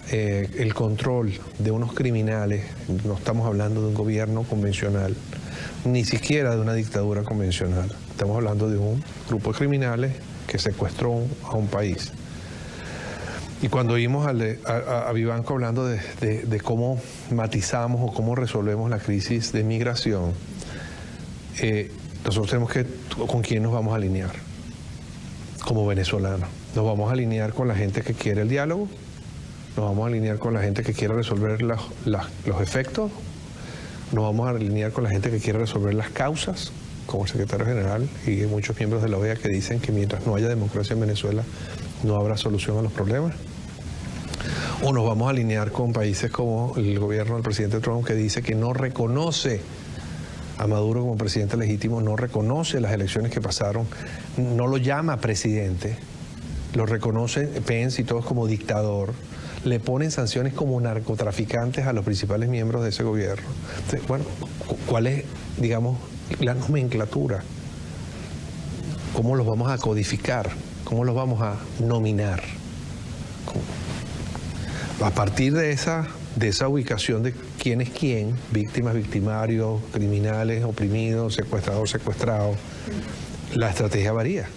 el control de unos criminales. No estamos hablando de un gobierno convencional, ni siquiera de una dictadura convencional. Estamos hablando de un grupo de criminales que secuestró a un país. Y cuando oímos a Vivanco hablando de cómo matizamos o cómo resolvemos la crisis de migración, nosotros tenemos que, ¿con quién nos vamos a alinear? Como venezolanos. ¿Nos vamos a alinear con la gente que quiere el diálogo? ¿Nos vamos a alinear con la gente que quiere resolver los efectos? ¿Nos vamos a alinear con la gente que quiere resolver las causas? Como el secretario general y muchos miembros de la OEA que dicen que mientras no haya democracia en Venezuela no habrá solución a los problemas. ¿O nos vamos a alinear con países como el gobierno del presidente Trump, que dice que no reconoce a Maduro como presidente legítimo, no reconoce las elecciones que pasaron, no lo llama presidente, lo reconoce Pence y todos como dictador, le ponen sanciones como narcotraficantes a los principales miembros de ese gobierno? Entonces, bueno, ¿cuál es, digamos, la nomenclatura? ¿Cómo los vamos a codificar? ¿Cómo los vamos a nominar? A partir de esa ubicación de quién es quién, víctimas, victimarios, criminales, oprimidos, secuestrador, secuestrado, la estrategia varía.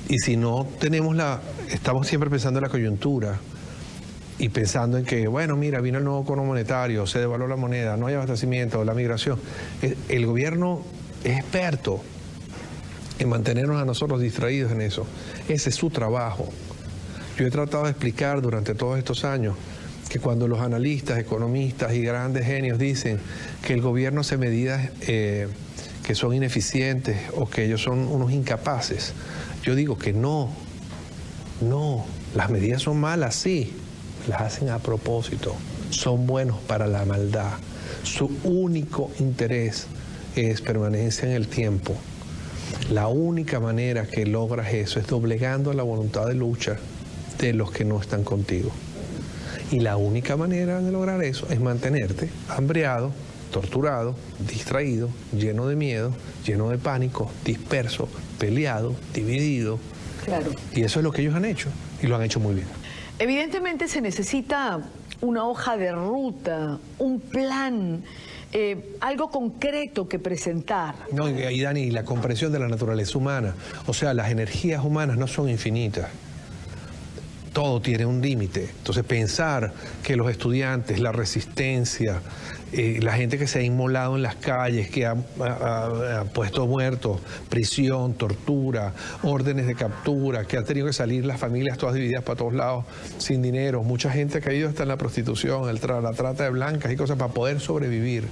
Y si no tenemos estamos siempre pensando en la coyuntura y pensando en que, bueno, mira, vino el nuevo cono monetario, se devaluó la moneda, no hay abastecimiento, la migración. El gobierno es experto en mantenernos a nosotros distraídos en eso. Ese es su trabajo. Yo he tratado de explicar durante todos estos años que cuando los analistas, economistas y grandes genios dicen que el gobierno hace medidas que son ineficientes o que ellos son unos incapaces, yo digo que no, las medidas son malas, sí, las hacen a propósito, son buenos para la maldad. Su único interés es permanencia en el tiempo. La única manera que logras eso es doblegando la voluntad de lucha de los que no están contigo. Y la única manera de lograr eso es mantenerte hambriado, torturado, distraído, lleno de miedo, lleno de pánico, disperso, peleado, dividido. Claro. Y eso es lo que ellos han hecho, y lo han hecho muy bien. Evidentemente se necesita una hoja de ruta, un plan, algo concreto que presentar. No, y Dani, la comprensión de la naturaleza humana, o sea, las energías humanas no son infinitas. Todo tiene un límite. Entonces pensar que los estudiantes, la resistencia, la gente que se ha inmolado en las calles, que ha puesto muertos, prisión, tortura, órdenes de captura, que han tenido que salir las familias todas divididas para todos lados, sin dinero, mucha gente ha caído hasta en la prostitución, la trata de blancas y cosas para poder sobrevivir.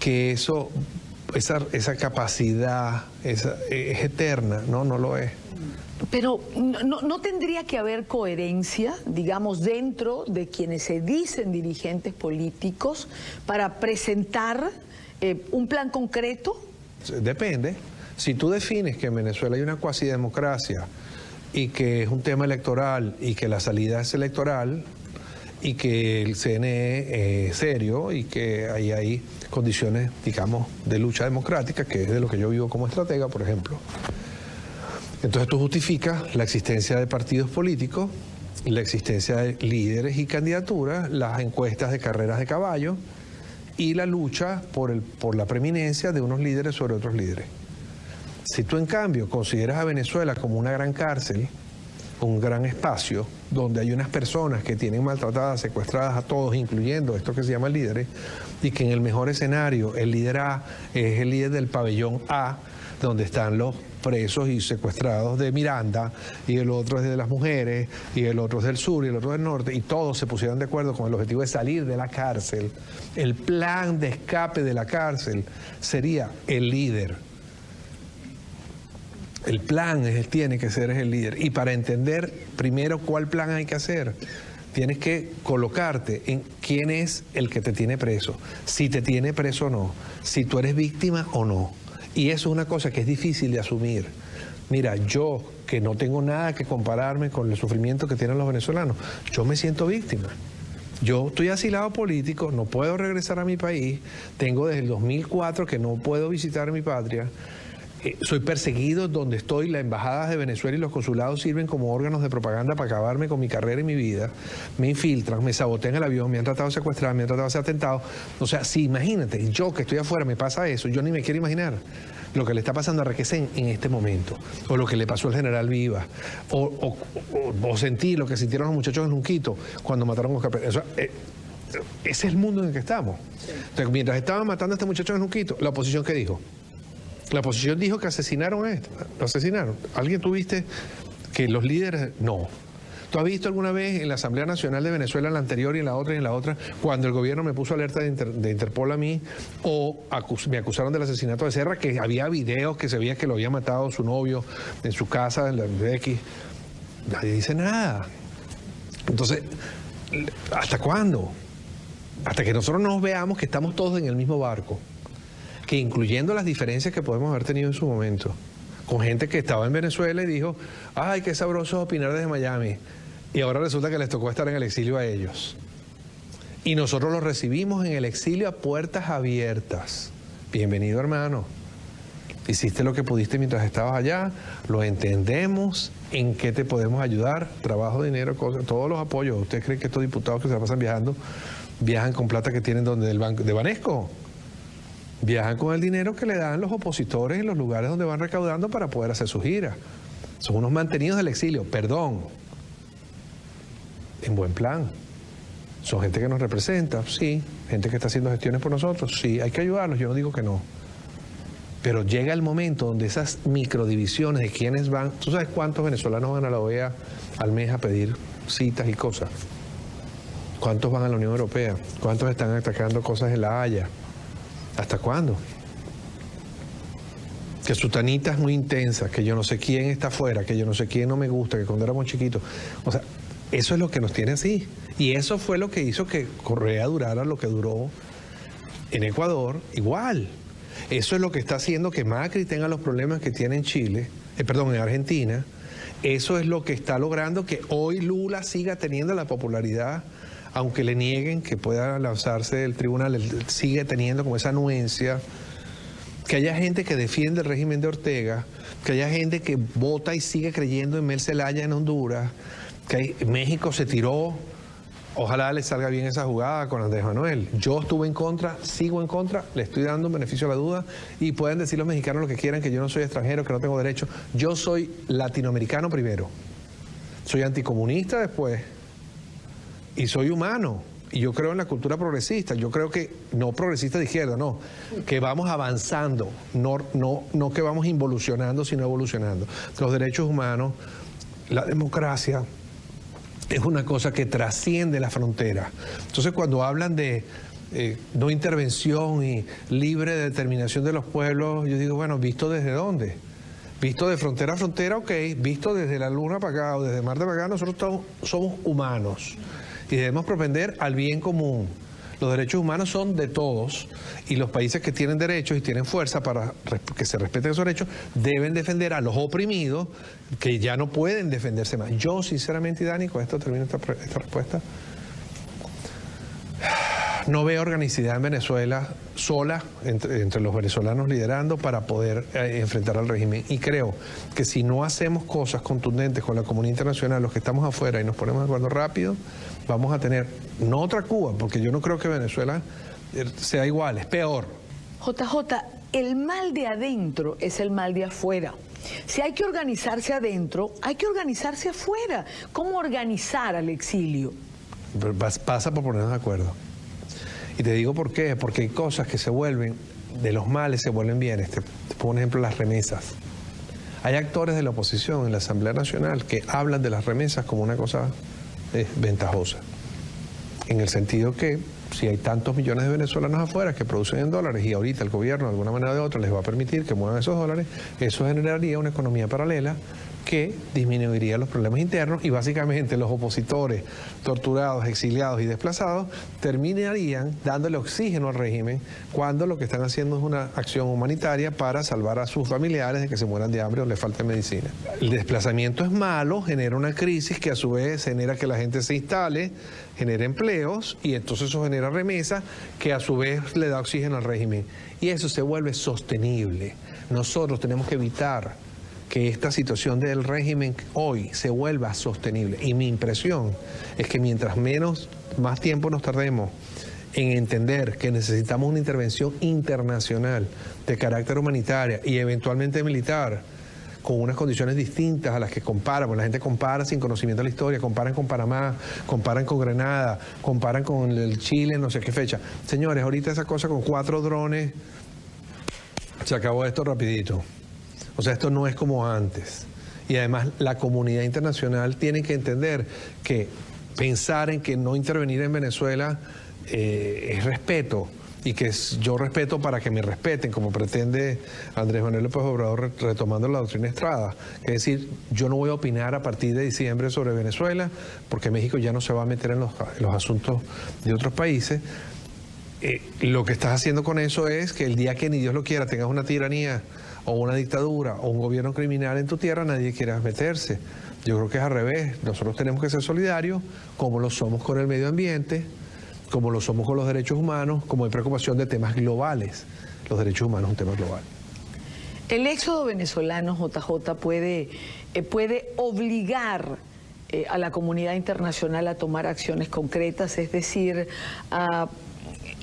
Que esa capacidad es eterna, no lo es. Pero ¿no tendría que haber coherencia, digamos, dentro de quienes se dicen dirigentes políticos para presentar un plan concreto? Depende. Si tú defines que en Venezuela hay una cuasidemocracia y que es un tema electoral y que la salida es electoral y que el CNE es serio y que hay condiciones, digamos, de lucha democrática, que es de lo que yo vivo como estratega, por ejemplo. Entonces tú justificas la existencia de partidos políticos, la existencia de líderes y candidaturas, las encuestas de carreras de caballo y la lucha por la preeminencia de unos líderes sobre otros líderes. Si tú en cambio consideras a Venezuela como una gran cárcel, un gran espacio donde hay unas personas que tienen maltratadas, secuestradas a todos, incluyendo esto que se llama líderes, y que en el mejor escenario el líder A es el líder del pabellón A, donde están los presos y secuestrados de Miranda, y el otro es de las mujeres, y el otro es del sur, y el otro del norte, y todos se pusieron de acuerdo con el objetivo de salir de la cárcel. El plan de escape de la cárcel sería el líder. El plan tiene que ser el líder. Y para entender primero cuál plan hay que hacer, tienes que colocarte en quién es el que te tiene preso, si te tiene preso o no, si tú eres víctima o no. Y eso es una cosa que es difícil de asumir. Mira, yo que no tengo nada que compararme con el sufrimiento que tienen los venezolanos, yo me siento víctima. Yo estoy asilado político, no puedo regresar a mi país, tengo desde el 2004 que no puedo visitar mi patria. Soy perseguido donde estoy, las embajadas de Venezuela y los consulados sirven como órganos de propaganda para acabarme con mi carrera y mi vida. Me infiltran, me sabotean el avión, me han tratado de secuestrar, me han tratado de hacer atentados. O sea, sí, imagínate, yo que estoy afuera me pasa eso, yo ni me quiero imaginar lo que le está pasando a Requesén en este momento, o lo que le pasó al general Vivas, o sentí lo que sintieron los muchachos en Junquito cuando mataron a Oscar Pérez. O sea, ese es el mundo en el que estamos. Entonces, mientras estaban matando a este muchacho en Junquito, ¿la oposición qué dijo? La oposición dijo que asesinaron a este, lo asesinaron. ¿Alguien tuviste que los líderes? No. ¿Tú has visto alguna vez en la Asamblea Nacional de Venezuela, en la anterior y en la otra, cuando el gobierno me puso alerta de Interpol a mí, o me acusaron del asesinato de Serra, que había videos que se veía que lo había matado su novio en su casa, en la X? Nadie dice nada. Entonces, ¿hasta cuándo? Hasta que nosotros nos veamos que estamos todos en el mismo barco, que incluyendo las diferencias que podemos haber tenido en su momento, con gente que estaba en Venezuela y dijo, ay, qué sabroso opinar desde Miami, y ahora resulta que les tocó estar en el exilio a ellos. Y nosotros los recibimos en el exilio a puertas abiertas. Bienvenido, hermano. Hiciste lo que pudiste mientras estabas allá, lo entendemos, en qué te podemos ayudar, trabajo, dinero, cosas, todos los apoyos. ¿Usted cree que estos diputados que se la pasan viajando, viajan con plata que tienen donde del banco de Banesco? Viajan con el dinero que le dan los opositores en los lugares donde van recaudando para poder hacer su gira. Son unos mantenidos del exilio, perdón, en buen plan. Son gente que nos representa, sí, gente que está haciendo gestiones por nosotros, sí, hay que ayudarlos, yo no digo que no. Pero llega el momento donde esas microdivisiones de quiénes van... ¿Tú sabes cuántos venezolanos van a la OEA al mes a pedir citas y cosas? ¿Cuántos van a la Unión Europea? ¿Cuántos están atacando cosas en La Haya? ¿Hasta cuándo? Que su tanita es muy intensa, que yo no sé quién está afuera, que yo no sé quién no me gusta, que cuando éramos chiquitos... O sea, eso es lo que nos tiene así. Y eso fue lo que hizo que Correa durara lo que duró en Ecuador, igual. Eso es lo que está haciendo que Macri tenga los problemas que tiene en Chile, en Argentina. Eso es lo que está logrando que hoy Lula siga teniendo la popularidad, aunque le nieguen que pueda lanzarse del tribunal, él sigue teniendo como esa anuencia. Que haya gente que defiende el régimen de Ortega, que haya gente que vota y sigue creyendo en Mel Zelaya en Honduras, que México se tiró. Ojalá le salga bien esa jugada con Andrés Manuel. Yo estuve en contra, sigo en contra, le estoy dando un beneficio a la duda y pueden decir los mexicanos lo que quieran, que yo no soy extranjero, que no tengo derecho. Yo soy latinoamericano primero, soy anticomunista después y soy humano. Y yo creo en la cultura progresista, yo creo que, no progresista de izquierda, no, que vamos avanzando, no que vamos involucionando, sino evolucionando. Los derechos humanos, la democracia... es una cosa que trasciende la frontera. Entonces, cuando hablan de no intervención y libre determinación de los pueblos, yo digo, bueno, ¿visto desde dónde? Visto de frontera a frontera, ok. Visto desde la luna para acá o desde Marte para acá, nosotros somos humanos y debemos propender al bien común. Los derechos humanos son de todos y los países que tienen derechos y tienen fuerza para que se respeten esos derechos deben defender a los oprimidos que ya no pueden defenderse más. Yo, sinceramente, Dani, con esto termino esta respuesta, no veo organicidad en Venezuela sola, entre los venezolanos liderando para poder enfrentar al régimen. Y creo que si no hacemos cosas contundentes con la comunidad internacional, los que estamos afuera y nos ponemos de acuerdo rápido, vamos a tener, no otra Cuba, porque yo no creo que Venezuela sea igual, es peor. JJ, el mal de adentro es el mal de afuera. Si hay que organizarse adentro, hay que organizarse afuera. ¿Cómo organizar al exilio? Pasa por ponernos de acuerdo. Y te digo por qué, porque hay cosas que se vuelven, de los males se vuelven bienes. Te pongo un ejemplo, las remesas. Hay actores de la oposición en la Asamblea Nacional que hablan de las remesas como una cosa ventajosa. En el sentido que si hay tantos millones de venezolanos afuera que producen en dólares y ahorita el gobierno de alguna manera o de otra les va a permitir que muevan esos dólares, eso generaría una economía paralela que disminuiría los problemas internos y básicamente los opositores torturados, exiliados y desplazados terminarían dándole oxígeno al régimen cuando lo que están haciendo es una acción humanitaria para salvar a sus familiares de que se mueran de hambre o les falte medicina. El desplazamiento es malo, genera una crisis que a su vez genera que la gente se instale, genera empleos y entonces eso genera remesas que a su vez le da oxígeno al régimen y eso se vuelve sostenible. Nosotros tenemos que evitar que esta situación del régimen hoy se vuelva sostenible. Y mi impresión es que mientras más tiempo nos tardemos en entender que necesitamos una intervención internacional de carácter humanitaria y eventualmente militar, con unas condiciones distintas a las que comparan, porque la gente compara sin conocimiento de la historia, comparan con Panamá, comparan con Grenada, comparan con el Chile, no sé qué fecha. Señores, ahorita esa cosa con 4 drones, se acabó esto rapidito. O sea, esto no es como antes. Y además la comunidad internacional tiene que entender que pensar en que no intervenir en Venezuela es respeto. Y que yo respeto para que me respeten, como pretende Andrés Manuel López Obrador retomando la doctrina Estrada. Que es decir, yo no voy a opinar a partir de diciembre sobre Venezuela, porque México ya no se va a meter en los asuntos de otros países. Lo que estás haciendo con eso es que el día que ni Dios lo quiera tengas una tiranía o una dictadura o un gobierno criminal en tu tierra, nadie quiera meterse. Yo creo que es al revés. Nosotros tenemos que ser solidarios, como lo somos con el medio ambiente, como lo somos con los derechos humanos, como hay preocupación de temas globales. Los derechos humanos es un tema global. El éxodo venezolano, JJ, puede obligar a la comunidad internacional a tomar acciones concretas, es decir,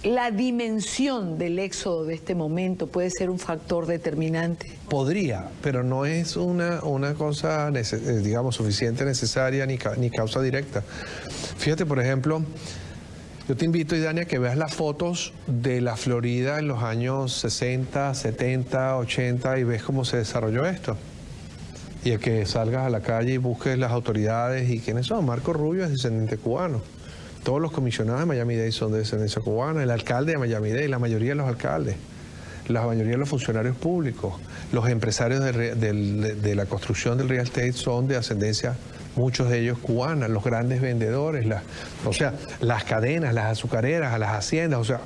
la dimensión del éxodo de este momento puede ser un factor determinante. Podría, pero no es una cosa, digamos, suficiente, necesaria ni causa directa. Fíjate, por ejemplo, yo te invito, Idania, a que veas las fotos de la Florida en los años 60, 70, 80 y ves cómo se desarrolló esto. Y a que salgas a la calle y busques las autoridades y quiénes son. Marco Rubio es descendiente cubano. Todos los comisionados de Miami-Dade son de descendencia cubana. El alcalde de Miami-Dade, la mayoría de los alcaldes, la mayoría de los funcionarios públicos, los empresarios de la construcción del real estate son de ascendencia, muchos de ellos cubanas, los grandes vendedores, o sea, las cadenas, las azucareras, las haciendas, o sea,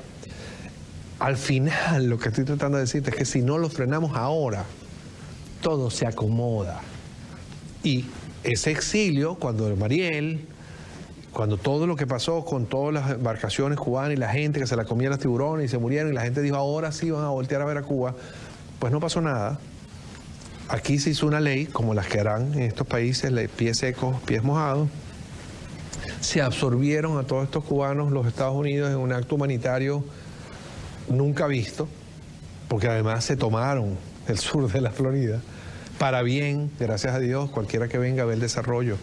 al final lo que estoy tratando de decirte es que si no lo frenamos ahora, todo se acomoda. Y ese exilio, cuando Mariel, cuando todo lo que pasó con todas las embarcaciones cubanas y la gente que se la comía los tiburones y se murieron y la gente dijo ahora sí van a voltear a ver a Cuba, pues no pasó nada. Aquí se hizo una ley, como las que harán en estos países, pies secos, pies mojados. Se absorbieron a todos estos cubanos los Estados Unidos en un acto humanitario nunca visto, porque además se tomaron el sur de la Florida, para bien, gracias a Dios, cualquiera que venga a ver el desarrollo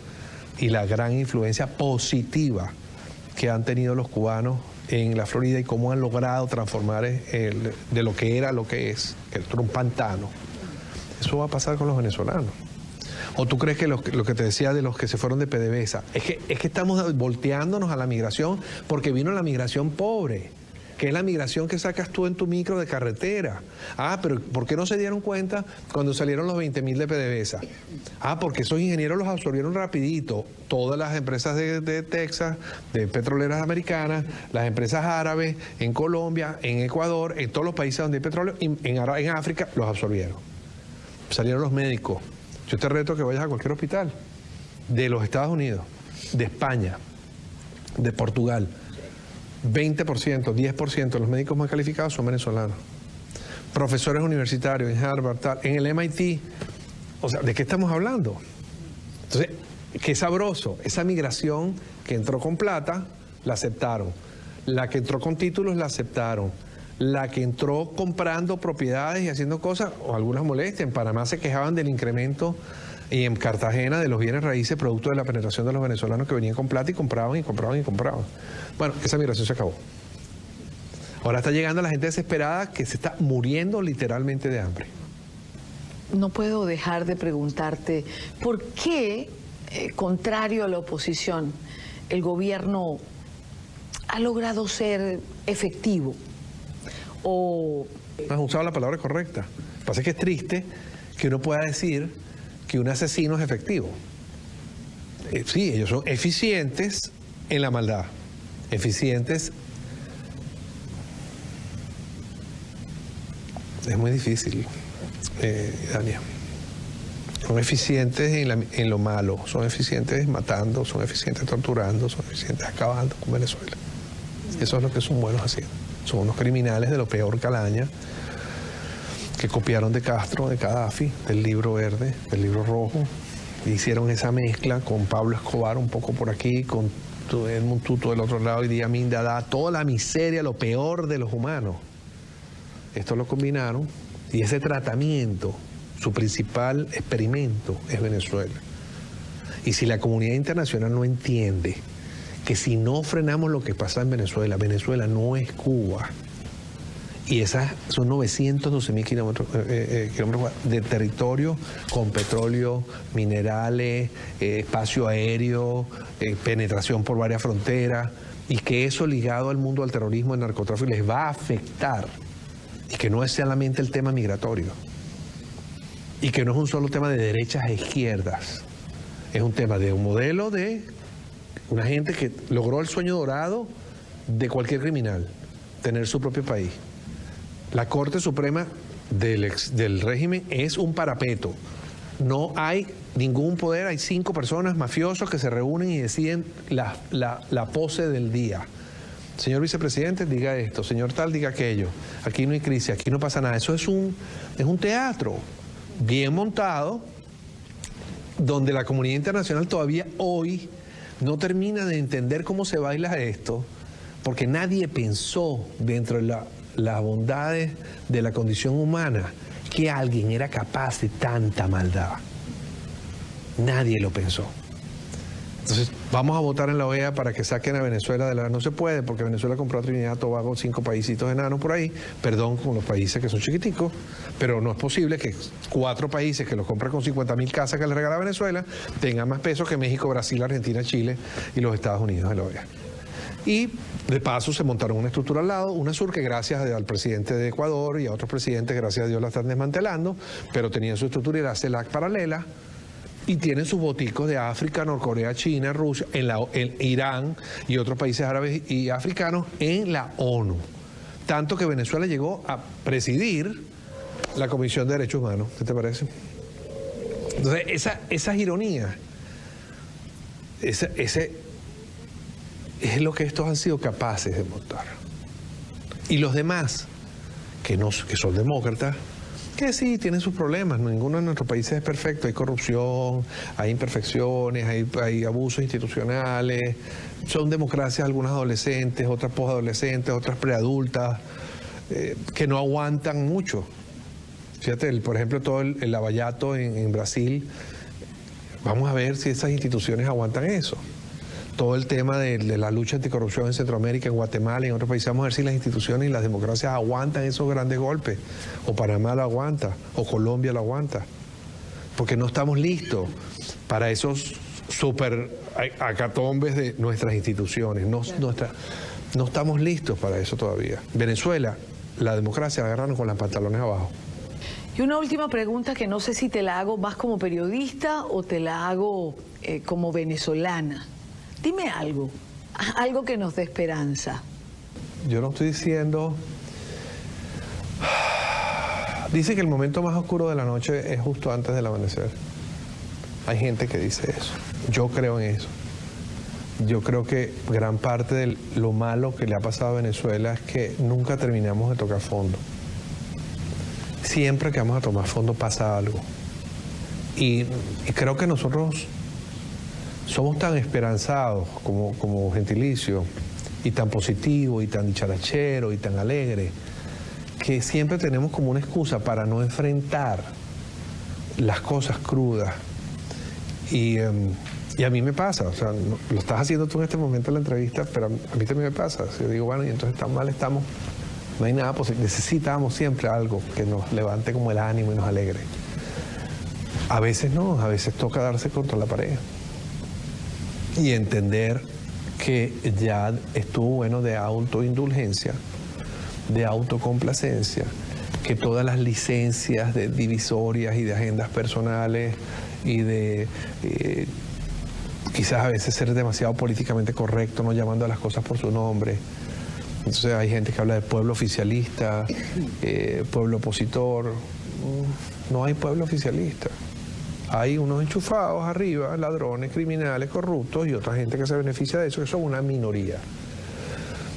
y la gran influencia positiva que han tenido los cubanos en la Florida y cómo han logrado transformar de lo que era lo que es, que era un pantano. Eso va a pasar con los venezolanos. ¿O tú crees que lo que te decía de los que se fueron de PDVSA, es que estamos volteándonos a la migración porque vino la migración pobre, que es la migración que sacas tú en tu micro de carretera? Ah, pero ¿por qué no se dieron cuenta cuando salieron los 20.000 de PDVSA? Ah, porque esos ingenieros los absorbieron rapidito. Todas las empresas de Texas, de petroleras americanas, las empresas árabes, en Colombia, en Ecuador, en todos los países donde hay petróleo, en África, los absorbieron. Salieron los médicos. Yo te reto que vayas a cualquier hospital de los Estados Unidos, de España, de Portugal. 20%, 10% de los médicos más calificados son venezolanos. Profesores universitarios en Harvard, en el MIT. O sea, ¿de qué estamos hablando? Entonces, qué sabroso. Esa migración que entró con plata, la aceptaron. La que entró con títulos, la aceptaron. La que entró comprando propiedades y haciendo cosas, o algunas molestias. En Panamá se quejaban del incremento y en Cartagena de los bienes raíces producto de la penetración de los venezolanos que venían con plata y compraban y compraban y compraban. Bueno, esa migración se acabó. Ahora está llegando la gente desesperada que se está muriendo literalmente de hambre. No puedo dejar de preguntarte, ¿por qué, contrario a la oposición, el gobierno ha logrado ser efectivo? Has usado la palabra correcta. Lo que pasa es que es triste que uno pueda decir que un asesino es efectivo. Sí, ellos son eficientes en la maldad, eficientes. Es muy difícil, Dania. Son eficientes en lo malo, son eficientes matando, son eficientes torturando, son eficientes acabando con Venezuela. Eso es lo que son buenos haciendo. Son unos criminales de lo peor calaña que copiaron de Castro, de Gaddafi, del libro verde, del libro rojo. Hicieron esa mezcla con Pablo Escobar un poco por aquí, con Edmund Tutu del otro lado y Idi Amin Dada, toda la miseria, lo peor de los humanos. Esto lo combinaron y ese tratamiento, su principal experimento es Venezuela. Y si la comunidad internacional no entiende que si no frenamos lo que pasa en Venezuela, Venezuela no es Cuba. Y esas son 912.000 kilómetros de territorio con petróleo, minerales, espacio aéreo, penetración por varias fronteras, y que eso ligado al mundo del terrorismo, al narcotráfico, les va a afectar. Y que no es solamente el tema migratorio. Y que no es un solo tema de derechas e izquierdas. Es un tema de un modelo de una gente que logró el sueño dorado de cualquier criminal, tener su propio país. La Corte Suprema del régimen es un parapeto. No hay ningún poder, hay 5 personas mafiosos que se reúnen y deciden la pose del día. Señor vicepresidente, diga esto. Señor tal, diga aquello. Aquí no hay crisis, aquí no pasa nada. Eso es un teatro bien montado, donde la comunidad internacional todavía hoy no termina de entender cómo se baila esto, porque nadie pensó dentro de las bondades de la condición humana que alguien era capaz de tanta maldad. Nadie lo pensó. Entonces, vamos a votar en la OEA para que saquen a Venezuela de la... No se puede, porque Venezuela compró a Trinidad y Tobago 5 paísitos enanos por ahí, perdón, con los países que son chiquiticos, pero no es posible que 4 países que los compran con 50.000 casas que les regala Venezuela tengan más peso que México, Brasil, Argentina, Chile y los Estados Unidos de la OEA. Y de paso se montaron una estructura al lado, UNASUR, que gracias al presidente de Ecuador y a otros presidentes, gracias a Dios, la están desmantelando, pero tenían su estructura y era CELAC paralela, y tienen sus boticos de África, Norcorea, China, Rusia, en Irán y otros países árabes y africanos en la ONU. Tanto que Venezuela llegó a presidir la Comisión de Derechos Humanos. ¿Qué te parece? Entonces, esas ironías, ese es lo que estos han sido capaces de montar. Y los demás, que son demócratas, que sí, tienen sus problemas. Ninguno de nuestros países es perfecto. Hay corrupción, hay imperfecciones, hay abusos institucionales. Son democracias algunas adolescentes, otras posadolescentes, otras preadultas, que no aguantan mucho. Fíjate, por ejemplo, todo el Lavallato en Brasil. Vamos a ver si esas instituciones aguantan eso. Todo el tema de la lucha anticorrupción en Centroamérica, en Guatemala y en otros países. Vamos a ver si las instituciones y las democracias aguantan esos grandes golpes. O Panamá lo aguanta, o Colombia lo aguanta. Porque no estamos listos para esos super acatombes de nuestras instituciones. No estamos listos para eso todavía. Venezuela, la democracia, la agarraron con los pantalones abajo. Y una última pregunta que no sé si te la hago más como periodista o te la hago como venezolana. Dime algo que nos dé esperanza. Yo no estoy diciendo... Dice que el momento más oscuro de la noche es justo antes del amanecer. Hay gente que dice eso. Yo creo en eso. Yo creo que gran parte de lo malo que le ha pasado a Venezuela es que nunca terminamos de tocar fondo. Siempre que vamos a tomar fondo pasa algo. Y creo que nosotros somos tan esperanzados como gentilicio, y tan positivo, y tan dicharachero, y tan alegre, que siempre tenemos como una excusa para no enfrentar las cosas crudas. Y a mí me pasa, o sea, lo estás haciendo tú en este momento en la entrevista, pero a mí también me pasa. Yo digo, bueno, y entonces tan mal estamos, no hay nada posible. Necesitamos siempre algo que nos levante como el ánimo y nos alegre. A veces no, a veces toca darse contra la pared. Y entender que ya estuvo bueno de autoindulgencia, de autocomplacencia, que todas las licencias de divisorias y de agendas personales y de quizás a veces ser demasiado políticamente correcto, no llamando a las cosas por su nombre. Entonces hay gente que habla de pueblo oficialista, pueblo opositor. No hay pueblo oficialista. Hay unos enchufados arriba, ladrones, criminales, corruptos y otra gente que se beneficia de eso, que son una minoría.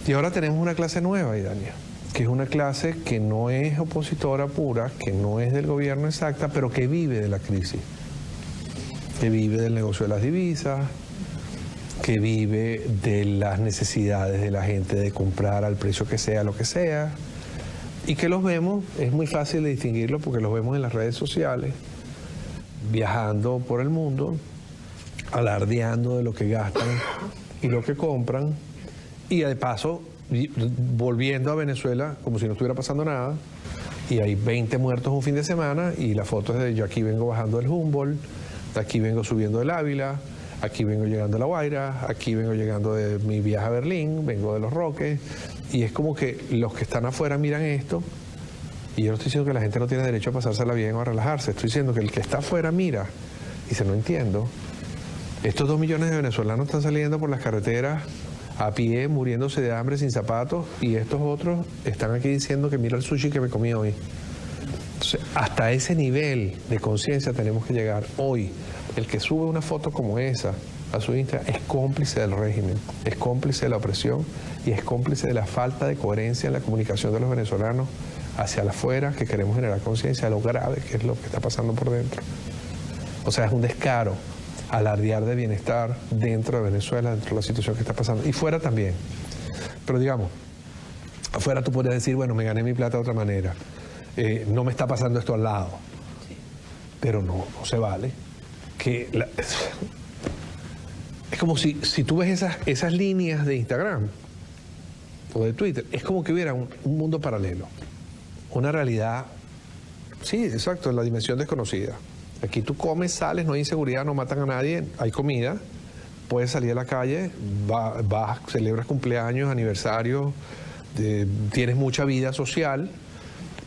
Y ahora tenemos una clase nueva, Idania, que es una clase que no es opositora pura, que no es del gobierno exacta, pero que vive de la crisis, que vive del negocio de las divisas, que vive de las necesidades de la gente de comprar al precio que sea, lo que sea, y que los vemos, es muy fácil de distinguirlo porque los vemos en las redes sociales, viajando por el mundo, alardeando de lo que gastan y lo que compran, y de paso volviendo a Venezuela como si no estuviera pasando nada, y hay 20 muertos un fin de semana, y la foto es de yo aquí vengo bajando del Humboldt, aquí vengo subiendo del Ávila, aquí vengo llegando a La Guaira, aquí vengo llegando de mi viaje a Berlín, vengo de Los Roques, y es como que los que están afuera miran esto. Y yo no estoy diciendo que la gente no tiene derecho a pasársela bien o a relajarse. Estoy diciendo que el que está afuera mira y dice, no entiendo. Estos 2 millones de venezolanos están saliendo por las carreteras a pie, muriéndose de hambre, sin zapatos, y estos otros están aquí diciendo que mira el sushi que me comí hoy. Entonces, hasta ese nivel de conciencia tenemos que llegar hoy. El que sube una foto como esa a su Instagram es cómplice del régimen, es cómplice de la opresión y es cómplice de la falta de coherencia en la comunicación de los venezolanos hacia afuera, que queremos generar conciencia de lo grave que es lo que está pasando por dentro. O sea, es un descaro alardear de bienestar dentro de Venezuela, dentro de la situación que está pasando, y fuera también. Pero digamos, afuera tú podrías decir, bueno, me gané mi plata de otra manera, no me está pasando esto al lado, pero no se vale. Es como si tú ves esas líneas de Instagram o de Twitter, es como que hubiera un mundo paralelo, una realidad, sí, exacto, en la dimensión desconocida. Aquí tú comes, sales, no hay inseguridad, no matan a nadie, hay comida, puedes salir a la calle, vas, celebras cumpleaños, aniversarios, tienes mucha vida social,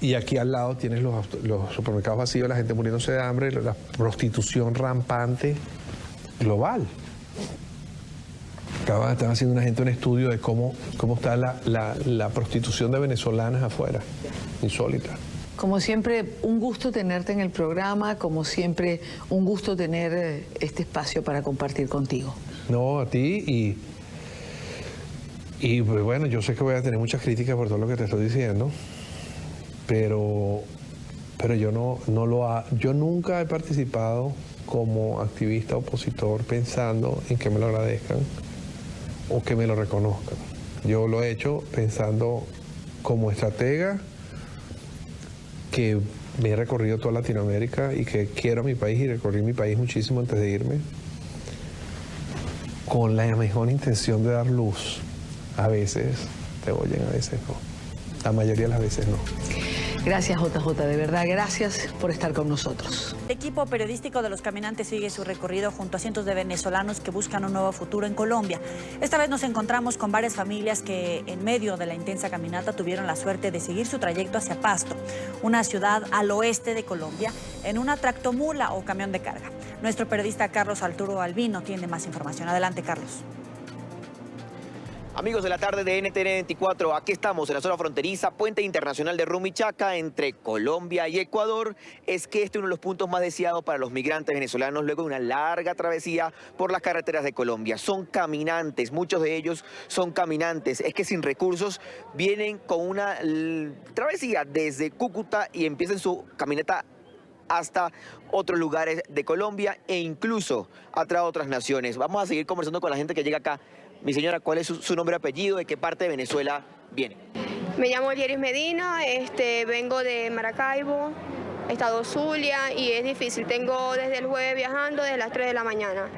y aquí al lado tienes los supermercados vacíos, la gente muriéndose de hambre, la prostitución rampante global. Están haciendo una gente un estudio de cómo está la prostitución de venezolanas afuera, insólita. Como siempre, un gusto tenerte en el programa, como siempre, un gusto tener este espacio para compartir contigo. No, a ti y bueno, yo sé que voy a tener muchas críticas por todo lo que te estoy diciendo, pero yo nunca he participado como activista opositor pensando en que me lo agradezcan o que me lo reconozcan. Yo lo he hecho pensando como estratega, que me he recorrido toda Latinoamérica y que quiero a mi país y recorrí mi país muchísimo antes de irme, con la mejor intención de dar luz. A veces te oyen, a veces no. La mayoría de las veces no. Gracias, JJ, de verdad, gracias por estar con nosotros. El equipo periodístico de Los Caminantes sigue su recorrido junto a cientos de venezolanos que buscan un nuevo futuro en Colombia. Esta vez nos encontramos con varias familias que en medio de la intensa caminata tuvieron la suerte de seguir su trayecto hacia Pasto, una ciudad al oeste de Colombia, en una tractomula o camión de carga. Nuestro periodista Carlos Arturo Albino tiene más información. Adelante, Carlos. Amigos de la tarde de NTN 24, aquí estamos en la zona fronteriza, puente internacional de Rumichaca, entre Colombia y Ecuador. Es que este es uno de los puntos más deseados para los migrantes venezolanos luego de una larga travesía por las carreteras de Colombia. Son caminantes, muchos de ellos son caminantes. Es que sin recursos vienen con una travesía desde Cúcuta y empiezan su caminata hasta otros lugares de Colombia e incluso a otras naciones. Vamos a seguir conversando con la gente que llega acá. Mi señora, ¿cuál es su nombre y apellido? ¿De qué parte de Venezuela viene? Me llamo Yeris Medina, vengo de Maracaibo, estado Zulia, y es difícil. Tengo desde el jueves viajando, desde las 3 de la mañana.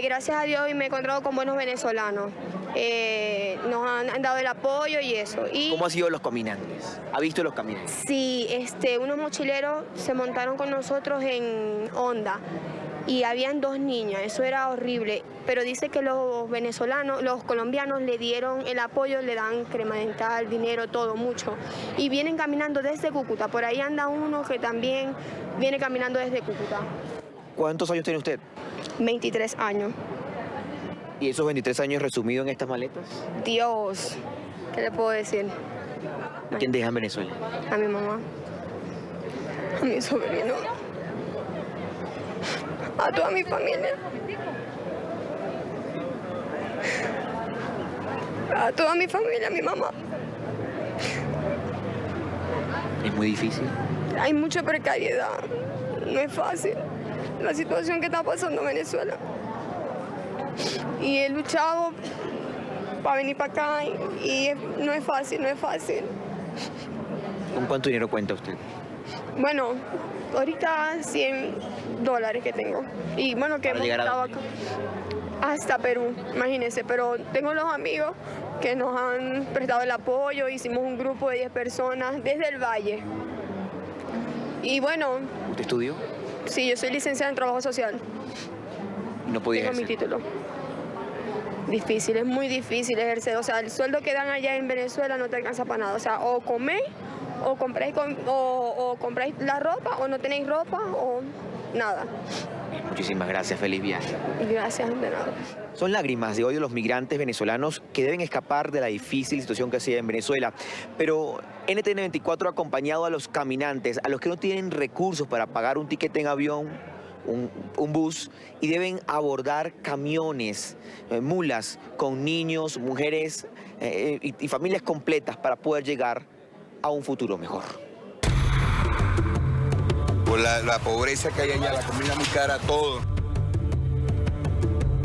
Gracias a Dios me he encontrado con buenos venezolanos. Nos han dado el apoyo y eso. ¿Cómo han sido los caminantes? ¿Ha visto los caminantes? Sí, unos mochileros se montaron con nosotros en Honda. Y habían 2 niñas, eso era horrible, pero dice que los venezolanos, los colombianos le dieron el apoyo, le dan crema dental, dinero, todo, mucho. Y vienen caminando desde Cúcuta, por ahí anda uno que también viene caminando desde Cúcuta. ¿Cuántos años tiene usted? 23 años. ¿Y esos 23 años resumidos en estas maletas? Dios, ¿qué le puedo decir? ¿A quién deja en Venezuela? A mi mamá, a mi sobrino, a toda mi familia, a mi mamá. ¿Es muy difícil? Hay mucha precariedad, no es fácil la situación que está pasando en Venezuela. Y he luchado para venir para acá y no es fácil, no es fácil. ¿Con cuánto dinero cuenta usted? Bueno, ahorita $100 que tengo. Y bueno, que hemos estado acá hasta Perú, imagínense. Pero tengo los amigos que nos han prestado el apoyo. Hicimos un grupo de 10 personas desde el Valle. Y bueno... ¿Usted estudió? Sí, yo soy licenciada en Trabajo Social. ¿No podía Tengo mi título. Difícil, es muy difícil ejercer. O sea, el sueldo que dan allá en Venezuela no te alcanza para nada. O sea, o coméis, o compráis la ropa, o no tenéis ropa, o nada. Muchísimas gracias, feliz viaje. Gracias, de nada. Son lágrimas de odio de los migrantes venezolanos que deben escapar de la difícil situación que se da en Venezuela. Pero NTN 24 ha acompañado a los caminantes, a los que no tienen recursos para pagar un tiquete en avión, un bus, y deben abordar camiones, mulas con niños, mujeres y familias completas para poder llegar a un futuro mejor. Por la pobreza que hay allá, la comida muy cara, todo.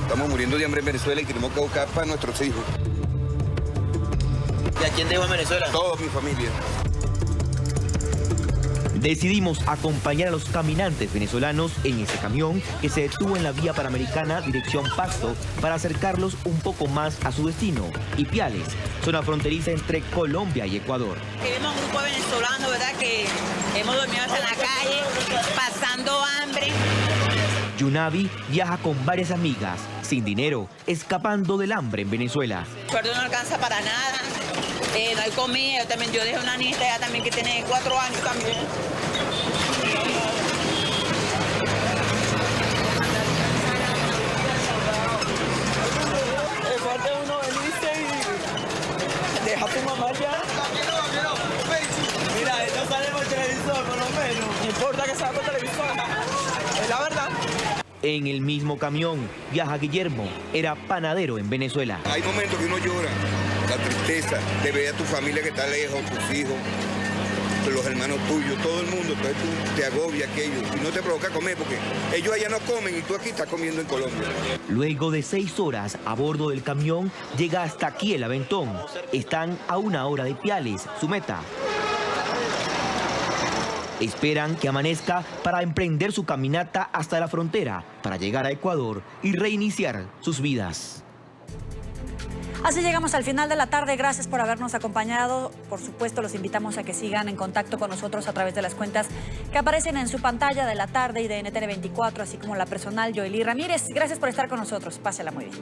Estamos muriendo de hambre en Venezuela y tenemos que buscar para nuestros hijos. ¿Y a quién dejó en Venezuela? Toda mi familia. Decidimos acompañar a los caminantes venezolanos en ese camión que se detuvo en la vía panamericana dirección Pasto para acercarlos un poco más a su destino, Ipiales, zona fronteriza entre Colombia y Ecuador. Vemos un grupo venezolano, ¿verdad?, que hemos dormido hasta en la calle, pasando hambre. Yunavi viaja con varias amigas, sin dinero, escapando del hambre en Venezuela. Perdón, no alcanza para nada, no hay comida, yo dejé una nieta ya también que tiene 4 años también. Es parte de uno venirse y deja a tu mamá ya. Mira, esto sale por televisor por lo menos, no importa que salga por televisor, es la verdad. En el mismo camión viaja Guillermo, era panadero en Venezuela. Hay momentos que uno llora, la tristeza de ver a tu familia que está lejos, tus hijos, los hermanos tuyos, todo el mundo, entonces tú te agobia aquello y no te provoca comer porque ellos allá no comen y tú aquí estás comiendo en Colombia. Luego de 6 horas a bordo del camión, llega hasta aquí el Aventón. Están a 1 hora de Ipiales, su meta. Esperan que amanezca para emprender su caminata hasta la frontera, para llegar a Ecuador y reiniciar sus vidas. Así llegamos al final de la tarde. Gracias por habernos acompañado. Por supuesto, los invitamos a que sigan en contacto con nosotros a través de las cuentas que aparecen en su pantalla de La Tarde y de NTN 24, así como la personal Yoeli Ramírez. Gracias por estar con nosotros. Pásela muy bien.